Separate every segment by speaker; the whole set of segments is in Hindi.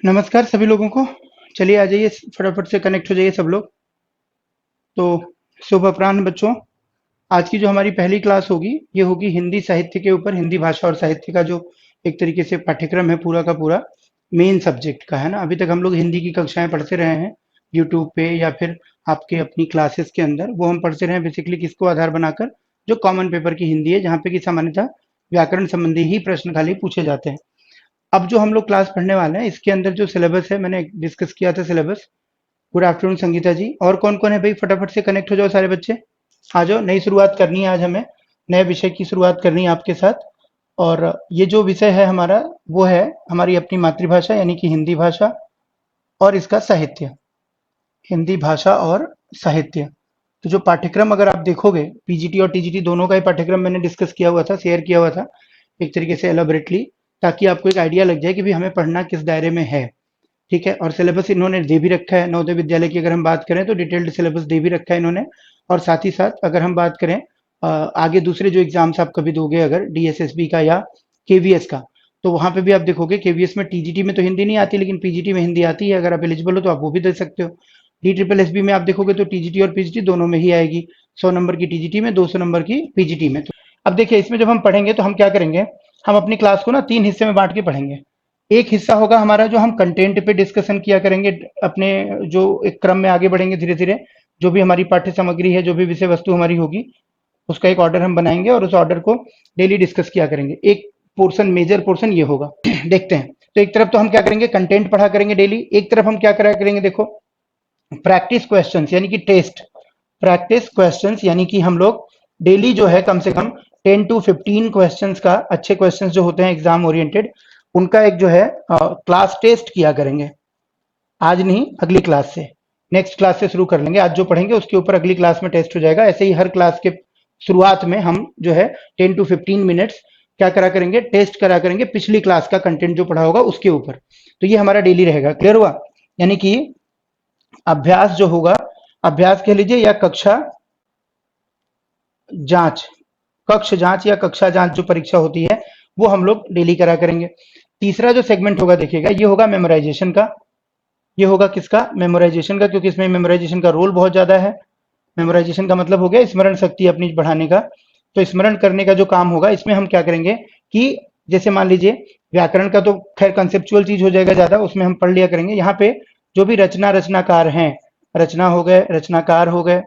Speaker 1: नमस्कार सभी लोगों को। चलिए आ जाइए, फटाफट से कनेक्ट हो जाइए सब लोग। तो शुभ अपराह्न बच्चों। आज की जो हमारी पहली क्लास होगी ये होगी हिंदी साहित्य के ऊपर। हिंदी भाषा और साहित्य का जो एक तरीके से पाठ्यक्रम है पूरा का पूरा मेन सब्जेक्ट का है ना। अभी तक हम लोग हिंदी की कक्षाएं पढ़ते रहे हैं यूट्यूब पे या फिर आपके अपनी क्लासेस के अंदर। वो हम पढ़ते रहे हैं बेसिकली किसको आधार बनाकर, जो कॉमन पेपर की हिंदी है, जहाँ पे कि सामान्यतः व्याकरण संबंधी ही प्रश्न खाली पूछे जाते हैं। अब जो हम लोग क्लास पढ़ने वाले हैं इसके अंदर जो सिलेबस है मैंने डिस्कस किया था सिलेबस। गुड आफ्टरनून संगीता जी। और कौन कौन है भाई, फटाफट से कनेक्ट हो जाओ सारे बच्चे। आ जाओ, नई शुरुआत करनी है आज हमें, नए विषय की शुरुआत करनी है आपके साथ। और ये जो विषय है हमारा वो है हमारी अपनी मातृभाषा यानी कि हिंदी भाषा और इसका साहित्य। हिंदी भाषा और साहित्य। तो जो पाठ्यक्रम अगर आप देखोगे पीजीटी और टीजीटी दोनों का ही पाठ्यक्रम मैंने डिस्कस किया हुआ था, शेयर किया हुआ था एक तरीके से एलोबरेटली, ताकि आपको एक आइडिया लग जाए कि भाई हमें पढ़ना किस दायरे में है। ठीक है। और सिलेबस इन्होंने दे भी रखा है। नवोदय विद्यालय की अगर हम बात करें तो डिटेल्ड सिलेबस दे भी रखा है इन्होंने। और साथ ही साथ अगर हम बात करें आगे दूसरे जो एग्जाम्स आप कभी दोगे अगर डीएसएसबी का या केवीएस का, तो वहां पे भी आप देखोगे केवीएस में टीजीटी में तो हिंदी नहीं आती लेकिन पीजीटी में हिंदी आती है। अगर आप एलिजिबल हो तो आप वो भी दे सकते हो। डी ट्रिपल एस बी में आप देखोगे तो टीजीटी और पीजीटी दोनों में ही आएगी। 100 नंबर की टीजीटी में, 200 नंबर की पीजीटी में। तो अब देखिए इसमें जब हम पढ़ेंगे तो हम क्या करेंगे, हम अपनी क्लास को ना 3 हिस्से में बांट के पढ़ेंगे। एक हिस्सा होगा हमारा जो हम कंटेंट पे डिस्कशन किया करेंगे, अपने जो एक क्रम में आगे बढ़ेंगे धीरे धीरे। जो भी हमारी पाठ्य सामग्री है, जो भी विषय वस्तु हमारी होगी, उसका एक ऑर्डर हम बनाएंगे और उस ऑर्डर को डेली डिस्कस किया करेंगे। एक पोर्शन, मेजर पोर्शन ये होगा। देखते हैं। तो एक तरफ तो हम क्या करेंगे, कंटेंट पढ़ा करेंगे डेली। एक तरफ हम क्या करा करेंगे, देखो, प्रैक्टिस क्वेश्चंस यानी कि टेस्ट। प्रैक्टिस क्वेश्चंस यानी कि हम लोग डेली जो है कम से कम 10 to 15 क्वेश्चंस का, अच्छे क्वेश्चंस जो होते हैं एग्जाम ओरिएंटेड, उनका एक जो है क्लास टेस्ट किया करेंगे। आज नहीं, अगली क्लास से, नेक्स्ट क्लास से शुरू कर लेंगे। आज जो पढ़ेंगे उसके ऊपर अगली क्लास में टेस्ट हो जाएगा। ऐसे ही हर क्लास के शुरुआत में हम जो है 10 to 15 मिनट्स क्या करा करेंगे, टेस्ट करा करेंगे पिछली क्लास का कंटेंट जो पढ़ा होगा उसके ऊपर। तो ये हमारा डेली रहेगा। क्लियर हुआ? यानी कि अभ्यास जो होगा, अभ्यास कह लीजिए या कक्षा जांच, कक्ष जांच या कक्षा जांच जो परीक्षा होती है वो हम लोग डेली करा करेंगे। तीसरा जो सेगमेंट होगा देखिएगा, ये होगा मेमोराइजेशन का। ये होगा किसका? मेमोराइजेशन का, क्योंकि इसमें मेमोराइजेशन का रोल बहुत ज्यादा है। मेमोराइजेशन का मतलब हो गया स्मरण शक्ति अपनी बढ़ाने का। तो स्मरण करने का जो काम होगा इसमें हम क्या करेंगे कि जैसे मान लीजिए व्याकरण का तो खैर कंसेप्चुअल चीज हो जाएगा ज्यादा, उसमें हम पढ़ लिया करेंगे। यहाँ पे जो भी रचनाकार हैं, रचना हो गए, रचनाकार हो गए,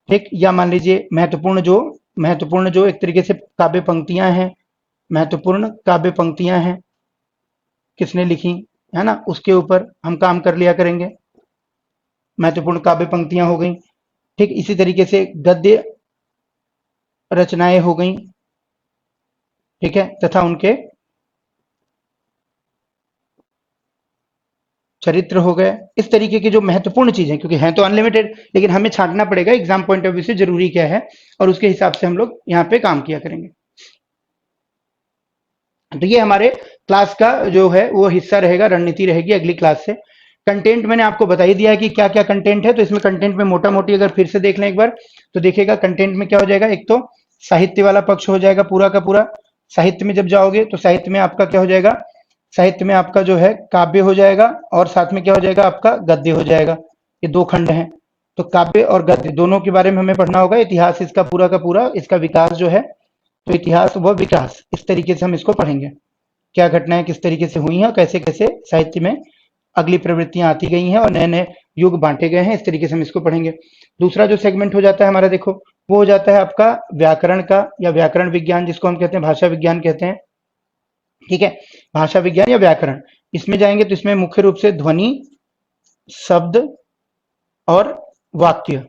Speaker 1: ठीक, या मान लीजिए महत्वपूर्ण जो एक तरीके से काव्य पंक्तियां हैं, महत्वपूर्ण काव्य पंक्तियां हैं किसने लिखी, है ना, उसके ऊपर हम काम कर लिया करेंगे। महत्वपूर्ण काव्य पंक्तियां हो गई। ठीक इसी तरीके से गद्य रचनाएं हो गई, ठीक है, तथा उनके चरित्र हो गए। इस तरीके की जो महत्वपूर्ण चीजें, क्योंकि हैं तो अनलिमिटेड लेकिन हमें छांटना पड़ेगा एग्जाम पॉइंट ऑफ व्यू से जरूरी क्या है, और उसके हिसाब से हम लोग यहाँ पे काम किया करेंगे। तो ये हमारे क्लास का जो है वो हिस्सा रहेगा, रणनीति रहेगी अगली क्लास से। कंटेंट मैंने आपको बता ही दिया है कि क्या क्या कंटेंट है। तो इसमें कंटेंट में मोटा मोटी अगर फिर से देख लें एक बार तो देखिएगा कंटेंट में क्या हो जाएगा। एक तो साहित्य वाला पक्ष हो जाएगा पूरा का पूरा। साहित्य में जब जाओगे तो साहित्य में आपका क्या हो जाएगा, साहित्य में आपका जो है काव्य हो जाएगा और साथ में क्या हो जाएगा आपका गद्य हो जाएगा। ये दो खंड हैं। तो काव्य और गद्य दोनों के बारे में हमें पढ़ना होगा। इतिहास इसका पूरा का पूरा, इसका विकास जो है, तो इतिहास व विकास इस तरीके से हम इसको पढ़ेंगे। क्या घटनाएं किस तरीके से हुई हैं और कैसे कैसे साहित्य में अगली प्रवृत्तियां आती गई हैं और नए नए युग बांटे गए हैं, इस तरीके से हम इसको पढ़ेंगे। दूसरा जो सेगमेंट हो जाता है हमारा, देखो, वो हो जाता है आपका व्याकरण का या व्याकरण विज्ञान, जिसको हम कहते हैं भाषा विज्ञान कहते हैं। ठीक है, भाषा विज्ञान या व्याकरण। इसमें जाएंगे तो इसमें मुख्य रूप से ध्वनि, शब्द और वाक्य,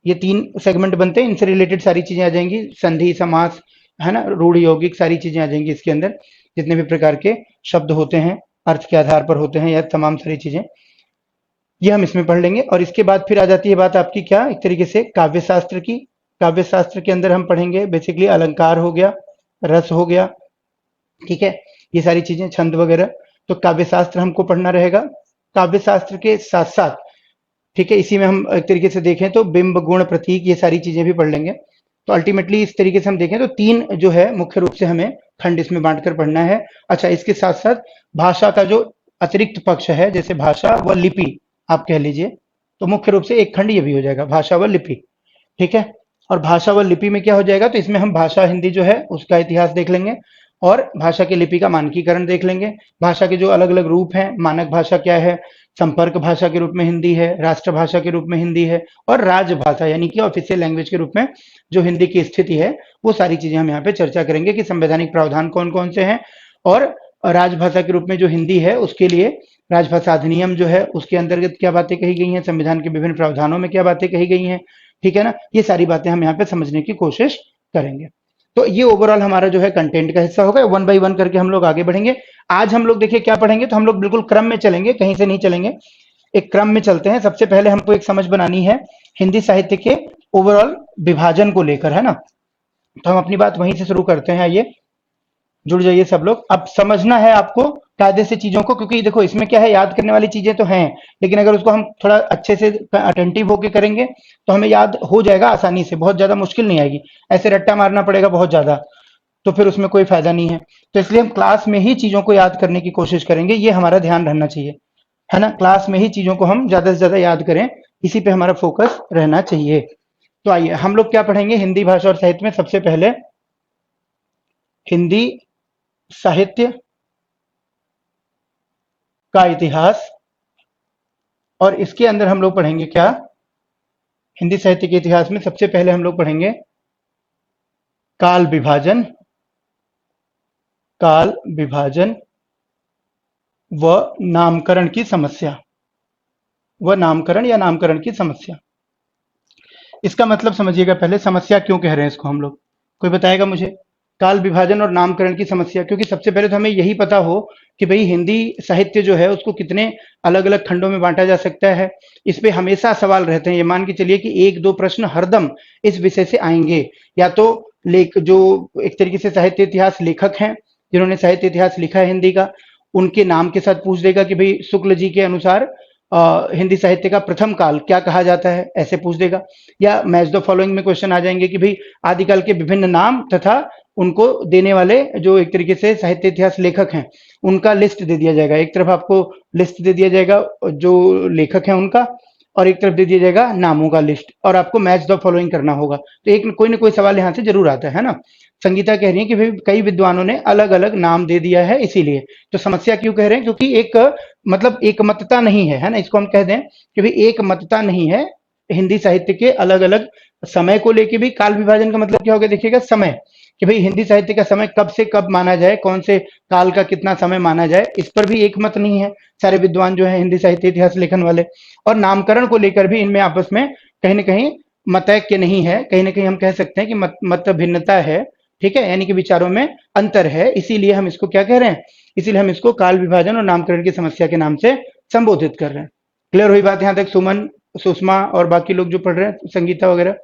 Speaker 1: ये 3 सेगमेंट बनते हैं। इनसे रिलेटेड सारी चीजें आ जाएंगी, संधि, समास, है ना, रूढ़, यौगिक, सारी चीजें आ जाएंगी इसके अंदर। जितने भी प्रकार के शब्द होते हैं अर्थ के आधार पर होते हैं, यह तमाम सारी चीजें ये हम इसमें पढ़ लेंगे। और इसके बाद फिर आ जाती है बात आपकी क्या, एक तरीके से काव्य शास्त्र की। काव्य शास्त्र के अंदर हम पढ़ेंगे बेसिकली अलंकार हो गया, रस हो गया, ठीक है, ये सारी चीजें, छंद वगैरह। तो काव्य शास्त्र हमको पढ़ना रहेगा। काव्य शास्त्र के साथ साथ, ठीक है, इसी में हम एक तरीके से देखें तो बिंब, गुण, प्रतीक, ये सारी चीजें भी पढ़ लेंगे। तो अल्टीमेटली इस तरीके से हम देखें तो 3 जो है मुख्य रूप से हमें खंड इसमें बांटकर पढ़ना है। अच्छा, इसके साथ साथ भाषा का जो अतिरिक्त पक्ष है, जैसे भाषा व लिपि आप कह लीजिए, तो मुख्य रूप से एक खंड ये भी हो जाएगा, भाषा व लिपि। ठीक है, और भाषा व लिपि में क्या हो जाएगा, तो इसमें हम भाषा हिंदी जो है उसका इतिहास देख लेंगे और भाषा की लिपि का मानकीकरण देख लेंगे। भाषा के जो अलग अलग रूप हैं, मानक भाषा क्या है, संपर्क भाषा के रूप में हिंदी है, राष्ट्रभाषा के रूप में हिंदी है, और राजभाषा यानी कि ऑफिशियल लैंग्वेज के रूप में जो हिंदी की स्थिति है, वो सारी चीजें हम यहाँ पे चर्चा करेंगे कि संवैधानिक प्रावधान कौन कौन से हैं, और राजभाषा के रूप में जो हिंदी है उसके लिए राजभाषा अधिनियम जो है उसके अंतर्गत क्या बातें कही गई हैं, संविधान के विभिन्न प्रावधानों में क्या बातें कही गई हैं। ठीक है ना, ये सारी बातें हम यहाँ पे समझने की कोशिश करेंगे। तो ये ओवरऑल हमारा जो है कंटेंट का हिस्सा होगा, वन बाय वन करके हम लोग आगे बढ़ेंगे। आज हम लोग देखिए क्या पढ़ेंगे, तो हम लोग बिल्कुल क्रम में चलेंगे, कहीं से नहीं चलेंगे, एक क्रम में चलते हैं। सबसे पहले हमको एक समझ बनानी है हिंदी साहित्य के ओवरऑल विभाजन को लेकर, है ना। तो हम अपनी बात वहीं से शुरू करते हैं, आइए जुड़ जाइए सब लोग। अब समझना है आपको कायदे से चीजों को, क्योंकि देखो इसमें क्या है, याद करने वाली चीजें तो हैं, लेकिन अगर उसको हम थोड़ा अच्छे से अटेंटिव होके करेंगे तो हमें याद हो जाएगा आसानी से, बहुत ज्यादा मुश्किल नहीं आएगी। ऐसे रट्टा मारना पड़ेगा बहुत ज्यादा, तो फिर उसमें कोई फायदा नहीं है। तो इसलिए हम क्लास में ही चीजों को याद करने की कोशिश करेंगे, ये हमारा ध्यान रहना चाहिए, है ना। क्लास में ही चीजों को हम ज्यादा से ज्यादा याद करें, इसी पे हमारा फोकस रहना चाहिए। तो आइए हम लोग क्या पढ़ेंगे हिंदी भाषा और साहित्य में। सबसे पहले हिंदी साहित्य का इतिहास, और इसके अंदर हम लोग पढ़ेंगे क्या, हिंदी साहित्य के इतिहास में सबसे पहले हम लोग पढ़ेंगे काल विभाजन, काल विभाजन व नामकरण की समस्या, व नामकरण या नामकरण की समस्या। इसका मतलब समझिएगा, पहले समस्या क्यों कह रहे हैं इसको हम लोग, कोई बताएगा मुझे। काल विभाजन और नामकरण की समस्या, क्योंकि सबसे पहले तो हमें यही पता हो कि भाई हिंदी साहित्य जो है उसको कितने अलग अलग खंडों में बांटा जा सकता है। इस पे हमेशा सवाल रहते हैं, ये मान के चलिए कि एक दो प्रश्न हरदम इस विषय से आएंगे। या तो लेख जो एक तरीके से साहित्य इतिहास लेखक हैं जिन्होंने साहित्य इतिहास लिखा है हिंदी का, उनके नाम के साथ पूछ देगा कि भाई शुक्ल जी के अनुसार हिंदी साहित्य का प्रथम काल क्या कहा जाता है, ऐसे पूछ देगा। या मैच द फॉलोइंग में क्वेश्चन आ जाएंगे कि भाई आदिकाल के विभिन्न नाम तथा उनको देने वाले जो एक तरीके से साहित्य इतिहास लेखक हैं उनका लिस्ट दे दिया जाएगा। एक तरफ आपको लिस्ट दे दिया जाएगा जो लेखक हैं उनका, और एक तरफ दे दिया जाएगा नामों का लिस्ट, और आपको मैच द फॉलोइंग करना होगा। तो एक कोई ना कोई सवाल यहाँ से जरूर आता है ना। संगीता कह रही है कि भाई कई विद्वानों ने अलग अलग नाम दे दिया है इसीलिए। तो समस्या क्यों कह रहे हैं, क्योंकि एक मतलब एकमतता नहीं है, है ना। इसको हम कह दें कि भाई एकमतता नहीं है हिंदी साहित्य के अलग अलग समय को लेके भी। काल विभाजन का मतलब क्या होगा, देखिएगा समय, कि भाई हिंदी साहित्य का समय कब से कब माना जाए, कौन से काल का कितना समय माना जाए, इस पर भी एक मत नहीं है सारे विद्वान जो है हिंदी साहित्य इतिहास लेखन वाले। और नामकरण को लेकर भी इनमें आपस में कहीं ना कहीं मतैक्य नहीं है, कहीं ना कहीं हम कह सकते हैं कि मत भिन्नता है। ठीक है, यानी कि विचारों में अंतर है, इसीलिए हम इसको क्या कह रहे हैं, इसीलिए हम इसको काल विभाजन और नामकरण की समस्या के नाम से संबोधित कर रहे हैं। क्लियर हुई बात यहाँ तक। सुमन, सुषमा और बाकी लोग जो पढ़ रहे हैं, संगीता वगैरह,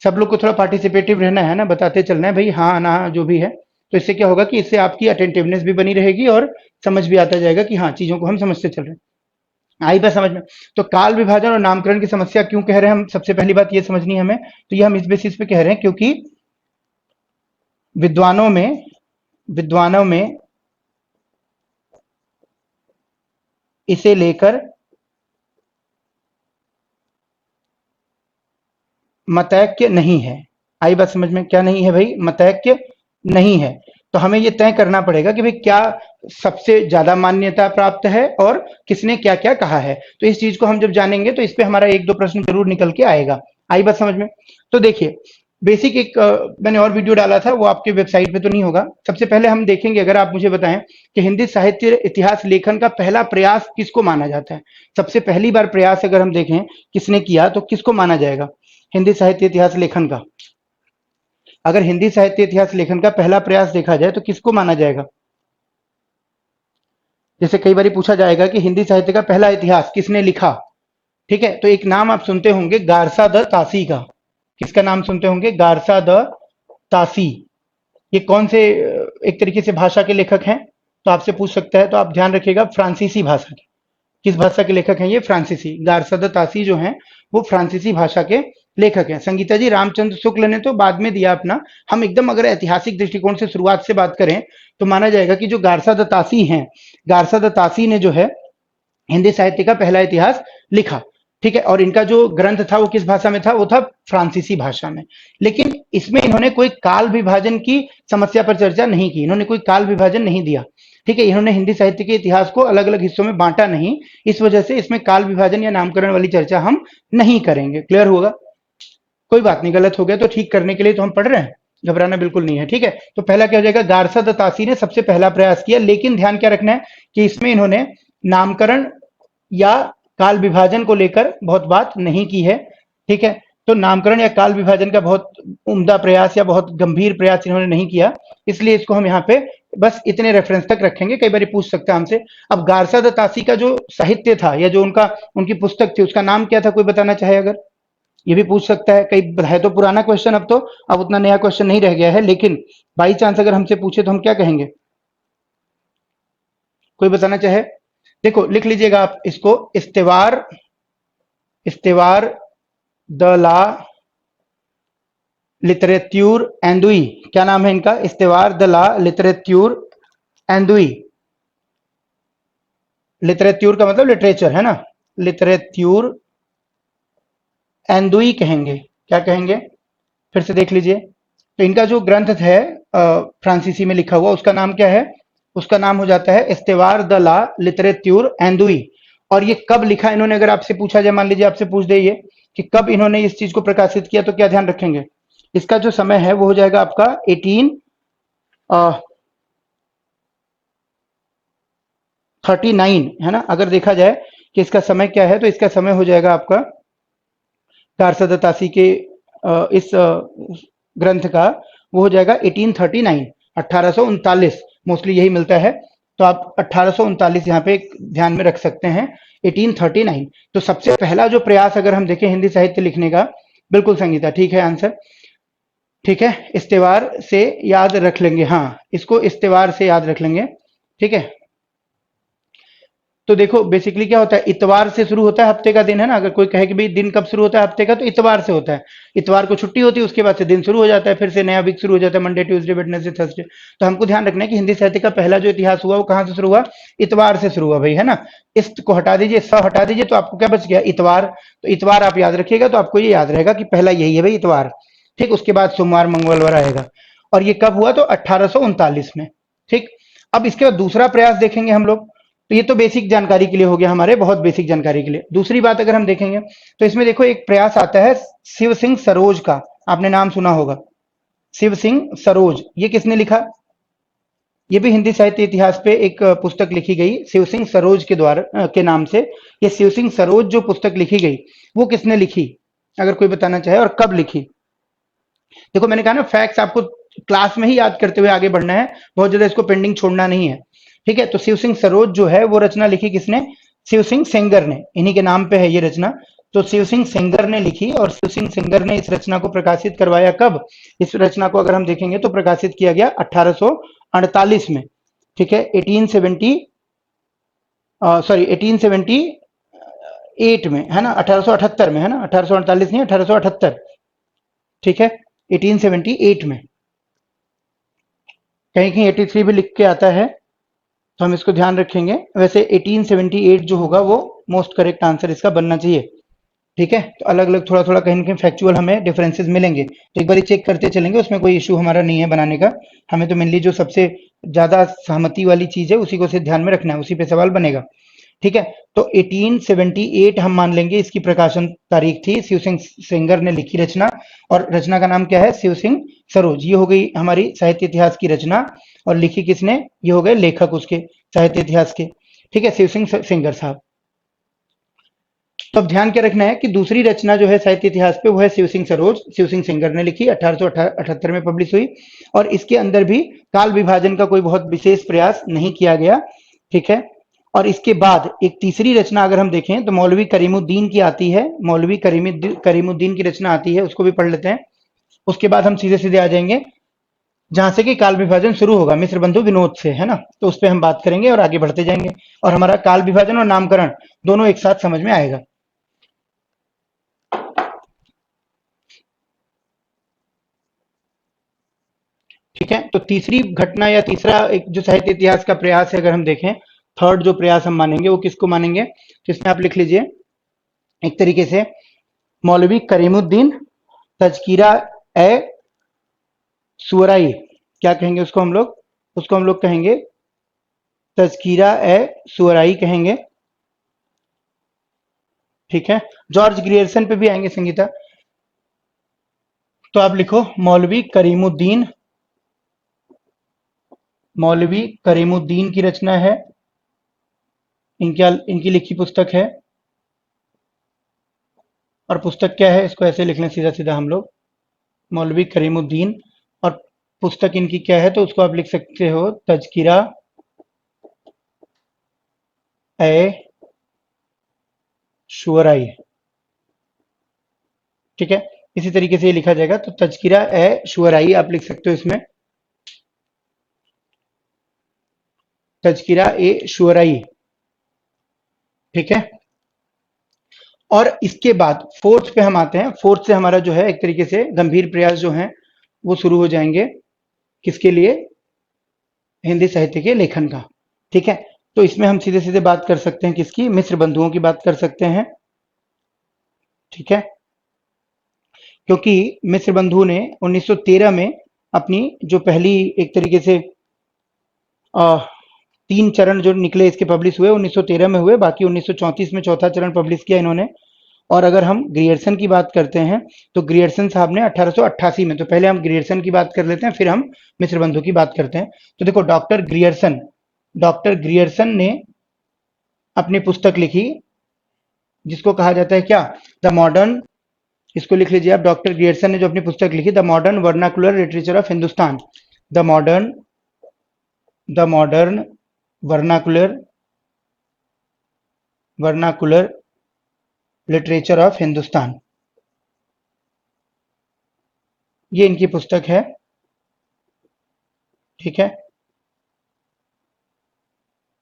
Speaker 1: सब लोग को थोड़ा पार्टिसिपेटिव रहना है ना, बताते चलना है भाई हाँ ना जो भी है। तो इससे क्या होगा कि इससे आपकी अटेंटिवनेस भी बनी रहेगी और समझ भी आता जाएगा कि हाँ चीजों को हम समझते चल रहे हैं। आई बात समझ में। तो काल विभाजन और नामकरण की समस्या क्यों कह रहे हैं हम, सबसे पहली बात ये समझनी है हमें। तो ये हम इस बेसिस पे कह रहे हैं क्योंकि विद्वानों में इसे लेकर मतैक्य नहीं है। आई बात समझ में, क्या नहीं है भाई, मतैक्य नहीं है। तो हमें ये तय करना पड़ेगा कि भाई क्या सबसे ज्यादा मान्यता प्राप्त है और किसने क्या क्या कहा है। तो इस चीज को हम जब जानेंगे तो इस पे हमारा एक दो प्रश्न जरूर निकल के आएगा। आई बात समझ में। तो देखिए बेसिक एक मैंने और वीडियो डाला था, वो आपके वेबसाइट पे तो नहीं होगा। सबसे पहले हम देखेंगे, अगर आप मुझे बताएं कि हिंदी साहित्य इतिहास लेखन का पहला प्रयास किसको माना जाता है। सबसे पहली बार प्रयास अगर हम देखें किसने किया तो किसको माना जाएगा हिंदी साहित्य इतिहास लेखन का। अगर हिंदी साहित्य इतिहास लेखन का पहला प्रयास देखा जाए तो किसको माना जाएगा। जैसे कई बार पूछा जाएगा कि हिंदी साहित्य का पहला इतिहास किसने लिखा, ठीक है, तो एक नाम आप सुनते होंगे गारसा द तासी का। किसका नाम सुनते होंगे, गारसा द तासी। ये कौन से एक तरीके से भाषा के लेखक हैं, तो आपसे पूछ सकता है, तो आप ध्यान रखिएगा फ्रांसीसी भाषा के। किस भाषा के लेखक हैं ये, फ्रांसीसी। गारसा द तासी जो हैं वो फ्रांसीसी भाषा के लेखक हैं संगीता जी रामचंद्र शुक्ल ने तो बाद में दिया अपना। हम एकदम अगर ऐतिहासिक दृष्टिकोण से शुरुआत से बात करें तो माना जाएगा कि जो गारसा दत्तासी हैं, गारसा दत्तासी ने जो है हिंदी साहित्य का पहला इतिहास लिखा। ठीक है, और इनका जो ग्रंथ था वो किस भाषा में था? वो था फ्रांसीसी भाषा में। लेकिन इसमें इन्होंने कोई काल विभाजन की समस्या पर चर्चा नहीं की, इन्होंने कोई काल विभाजन नहीं दिया। ठीक है, इन्होंने हिंदी साहित्य के इतिहास को अलग अलग हिस्सों में बांटा नहीं, इस वजह से इसमें काल विभाजन या नामकरण वाली चर्चा हम नहीं करेंगे। क्लियर होगा? कोई बात नहीं, गलत हो गया तो ठीक करने के लिए तो हम पढ़ रहे हैं, घबराना बिल्कुल नहीं है। ठीक है, तो पहला क्या हो जाएगा? गारसा दत्तासी ने सबसे पहला प्रयास किया, लेकिन ध्यान क्या रखना है कि इसमें इन्होंने नामकरण या काल विभाजन को लेकर बहुत बात नहीं की है। ठीक है, तो नामकरण या काल विभाजन का बहुत उम्दा प्रयास या बहुत गंभीर प्रयास इन्होंने नहीं किया, इसलिए इसको हम यहाँ पे बस इतने रेफरेंस तक रखेंगे। कई बार पूछ सकता है हमसे। अब गारसा दत्तासी का जो साहित्य था या जो उनका उनकी पुस्तक थी उसका नाम क्या था? कोई बताना चाहे अगर? ये भी पूछ सकता है। कई है तो पुराना क्वेश्चन, अब तो अब उतना नया क्वेश्चन नहीं रह गया है, लेकिन बाई चांस अगर हमसे पूछे तो हम क्या कहेंगे? कोई बताना चाहे? देखो लिख लीजिएगा आप इसको, इस्तेवार, इस्तेवार द ला लिटरेत्यूर एंदुई। क्या नाम है इनका? इस्तेवार द ला लिटरेत्यूर एंदुई। लिटरेत्यूर का मतलब लिटरेचर है ना, लिटरेत्यूर एंदुई कहेंगे। क्या कहेंगे? फिर से देख लीजिए। तो इनका जो ग्रंथ है फ्रांसीसी में लिखा हुआ, उसका नाम क्या है? उसका नाम हो जाता है इस्तेवार द ला लिटरेत्यूर एंदुई। और ये कब लिखा इन्होंने? अगर आपसे पूछा जाए, मान लीजिए आपसे पूछ दे ये कि कब इन्होंने इस चीज को प्रकाशित किया, तो क्या ध्यान रखेंगे? इसका जो समय है वो हो जाएगा आपका 1839, है ना। अगर देखा जाए कि इसका समय क्या है, तो इसका समय हो जाएगा आपका गारसा दत्तासी के इस ग्रंथ का, वो हो जाएगा 1839, 1839। मोस्टली यही मिलता है, तो आप 1839 यहाँ पे ध्यान में रख सकते हैं, 1839। तो सबसे पहला जो प्रयास अगर हम देखें हिंदी साहित्य लिखने का, बिल्कुल संगीता ठीक है आंसर। ठीक है, इस्तेवार से याद रख लेंगे, हाँ इसको इस्तेवार से याद रख लेंगे। ठीक है, तो देखो बेसिकली क्या होता है, इतवार से शुरू होता है हफ्ते का दिन, है ना। अगर कोई कहे कि भाई दिन कब शुरू होता है हफ्ते का, तो इतवार से होता है। इतवार को छुट्टी होती है, उसके बाद से दिन शुरू हो जाता है, फिर से नया वीक शुरू हो जाता है, मंडे ट्यूसडे वेडनेसडे थर्सडे। तो हमको ध्यान रखना है कि हिंदी साहित्य का पहला जो इतिहास हुआ वो कहाँ से शुरू हुआ? इतवार से शुरू हुआ भाई, है ना। इस को हटा दीजिए, स हटा दीजिए, तो आपको क्या बच गया? इतवार। तो इतवार आप याद रखिएगा, तो आपको ये याद रहेगा कि पहला यही है भाई, इतवार। ठीक, उसके बाद सोमवार मंगलवार आएगा। और ये कब हुआ? तो 1839 में। ठीक, अब इसके बाद दूसरा प्रयास देखेंगे हम लोग। तो ये तो बेसिक जानकारी के लिए हो गया, हमारे बहुत बेसिक जानकारी के लिए। दूसरी बात अगर हम देखेंगे तो इसमें देखो एक प्रयास आता है शिव सिंह सरोज का, आपने नाम सुना होगा, शिव सिंह सरोज। ये किसने लिखा? ये भी हिंदी साहित्य इतिहास पे एक पुस्तक लिखी गई शिव सिंह सरोज के द्वारा के नाम से। ये शिव सिंह सरोज जो पुस्तक लिखी गई वो किसने लिखी, अगर कोई बताना चाहे, और कब लिखी? देखो मैंने कहा ना, फैक्ट्स आपको क्लास में ही याद करते हुए आगे बढ़ना है, बहुत ज्यादा इसको पेंडिंग छोड़ना नहीं है। ठीक है, तो शिव सिंह सरोज जो है वो रचना लिखी किसने? शिव सिंह सेंगर ने, इन्हीं के नाम पे है ये रचना। तो शिव सिंह सेंगर ने लिखी, और शिव सिंह सेंगर ने इस रचना को प्रकाशित करवाया कब? इस रचना को अगर हम देखेंगे तो प्रकाशित किया गया 1848 में। ठीक है, 1870 सॉरी 1878 में, है ना, 1878 में, है ना, 1848 नहीं, 1878। ठीक है, 1878 में। कहीं कहीं 83 भी लिख के आता है, तो हम इसको ध्यान रखेंगे। वैसे 1878 जो होगा वो मोस्ट करेक्ट आंसर इसका बनना चाहिए। ठीक है, तो अलग अलग थोड़ा थोड़ा कहीं ना कहीं फैक्चुअल हमें डिफरेंसेस मिलेंगे, तो एक बार चेक करते चलेंगे, उसमें कोई इशू हमारा नहीं है बनाने का। हमें तो मेनली जो सबसे ज्यादा सहमति वाली चीज है उसी को से ध्यान में रखना है, उसी पे सवाल बनेगा। ठीक है, तो 1878 हम मान लेंगे इसकी प्रकाशन तारीख थी। शिव सिंह सेंगर ने लिखी रचना, और रचना का नाम क्या है? शिव सिंह सरोज। ये हो गई हमारी साहित्य इतिहास की रचना, और लिखी किसने? ये हो गए लेखक उसके साहित्य इतिहास के। ठीक है, शिव सिंह सेंगर साहब। तो अब ध्यान क्या रखना है कि दूसरी रचना जो है साहित्य इतिहास पे वो है शिव सिंह सरोज, शिव सिंह सेंगर ने लिखी, 1878 में पब्लिश हुई, और इसके अंदर भी काल विभाजन का कोई बहुत विशेष प्रयास नहीं किया गया। ठीक है, और इसके बाद एक तीसरी रचना अगर हम देखें तो मौलवी करीमुद्दीन की आती है, मौलवी करीमुद्दीन की रचना आती है, उसको भी पढ़ लेते हैं। उसके बाद हम सीधे सीधे आ जाएंगे जहां से कि काल विभाजन शुरू होगा, मिश्र बंधु विनोद से, है ना। तो उस पर हम बात करेंगे और आगे बढ़ते जाएंगे, और हमारा काल विभाजन और नामकरण दोनों एक साथ समझ में आएगा। ठीक है, तो तीसरी घटना या तीसरा एक जो साहित्य इतिहास का प्रयास है, अगर हम देखें, थर्ड जो प्रयास हम मानेंगे वो किसको मानेंगे, तो इसमें आप लिख लीजिए एक तरीके से मौलवी करीमुद्दीन तजकिरा ए सुवराई, क्या कहेंगे उसको हम लोग, उसको हम लोग कहेंगे तजकिरा ए सुवराई कहेंगे। ठीक है, जॉर्ज ग्रियर्सन पे भी आएंगे संगीता। तो आप लिखो मौलवी करीमुद्दीन की रचना है, इनकी इनकी लिखी पुस्तक है। और पुस्तक क्या है, इसको ऐसे लिख लें सीधा सीधा हम लोग, मौलवी करीमुद्दीन, और पुस्तक इनकी क्या है, तो उसको आप लिख सकते हो तजकिरा ए शुअराई। ठीक है, इसी तरीके से ये लिखा जाएगा, तो तजकिरा ए शुअराई आप लिख सकते हो इसमें, तजकिरा ए शुअराई। ठीक है, और इसके बाद फोर्थ पे हम आते हैं। फोर्थ से हमारा जो है एक तरीके से गंभीर प्रयास जो है वो शुरू हो जाएंगे, किसके लिए, हिंदी साहित्य के लेखन का। ठीक है, तो इसमें हम सीधे सीधे बात कर सकते हैं किसकी, मिस्र बंधुओं की बात कर सकते हैं। ठीक है, क्योंकि मिस्र बंधु ने 1913 में अपनी जो पहली एक तरीके से अ, 3 चरण जो निकले इसके पब्लिश हुए 1913 में हुए, बाकी 1934 में चौथा चरण पब्लिश किया इन्होंने। और अगर हम ग्रियर्सन की बात करते हैं, तो ग्रियर्सन साहब ने 1888 में, तो पहले हम ग्रियर्सन की बात कर लेते हैं, फिर हम मिस्र बंधु की बात करते हैं। तो देखो डॉक्टर ग्रियर्सन ने अपनी पुस्तक लिखी, जिसको कहा जाता है क्या, द मॉडर्न, इसको लिख लीजिए आप, डॉक्टर ग्रियर्सन ने जो अपनी पुस्तक लिखी, the modern vernacular literature of Hindustan, the modern vernacular vernacular literature of Hindustan, ये इनकी पुस्तक है। ठीक है,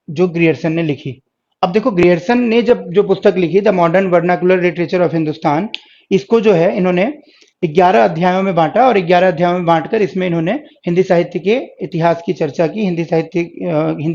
Speaker 1: जो ग्रियर्सन ने लिखी। अब देखो ग्रियर्सन ने जब जो पुस्तक लिखी, the modern vernacular literature of Hindustan, इसको जो है इन्होंने 11 अध्यायों में बांटा, और 11 अध्यायों में बांटकर इसमें इन्होंने हिंदी साहित्य के इतिहास की चर्चा की, हिंदी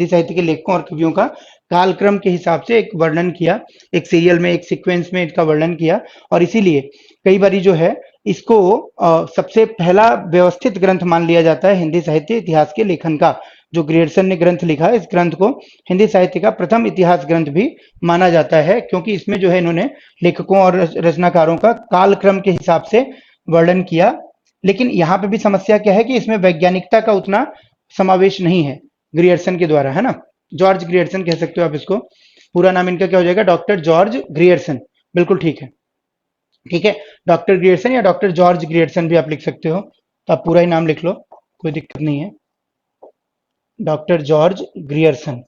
Speaker 1: साहित्य के लेखकों और कवियों का कालक्रम के हिसाब से एक वर्णन किया, एक सीरियल में, एक सीक्वेंस में इसका वर्णन किया। और इसीलिए कई बारी जो है इसको सबसे पहला व्यवस्थित ग्रंथ मान लिया जाता है हिंदी साहित्य इतिहास के लेखन का। जो ग्रियर्सन ने ग्रंथ लिखा, इस ग्रंथ को हिंदी साहित्य का प्रथम इतिहास ग्रंथ भी माना जाता है, क्योंकि इसमें जो है इन्होंने लेखकों और रचनाकारों का कालक्रम के हिसाब से वर्णन किया। लेकिन यहाँ पे भी समस्या क्या है कि इसमें वैज्ञानिकता का उतना समावेश नहीं है ग्रियर्सन के द्वारा, है ना। जॉर्ज ग्रियर्सन कह सकते हो आप इसको, पूरा नाम इनका क्या हो जाएगा, डॉक्टर जॉर्ज ग्रियर्सन, बिल्कुल ठीक है। ठीक है, डॉक्टर ग्रियर्सन या डॉक्टर जॉर्ज ग्रियर्सन भी आप लिख सकते हो, तो आप पूरा ही नाम लिख लो, कोई दिक्कत नहीं है, डॉक्टर जॉर्ज ग्रियर्सन।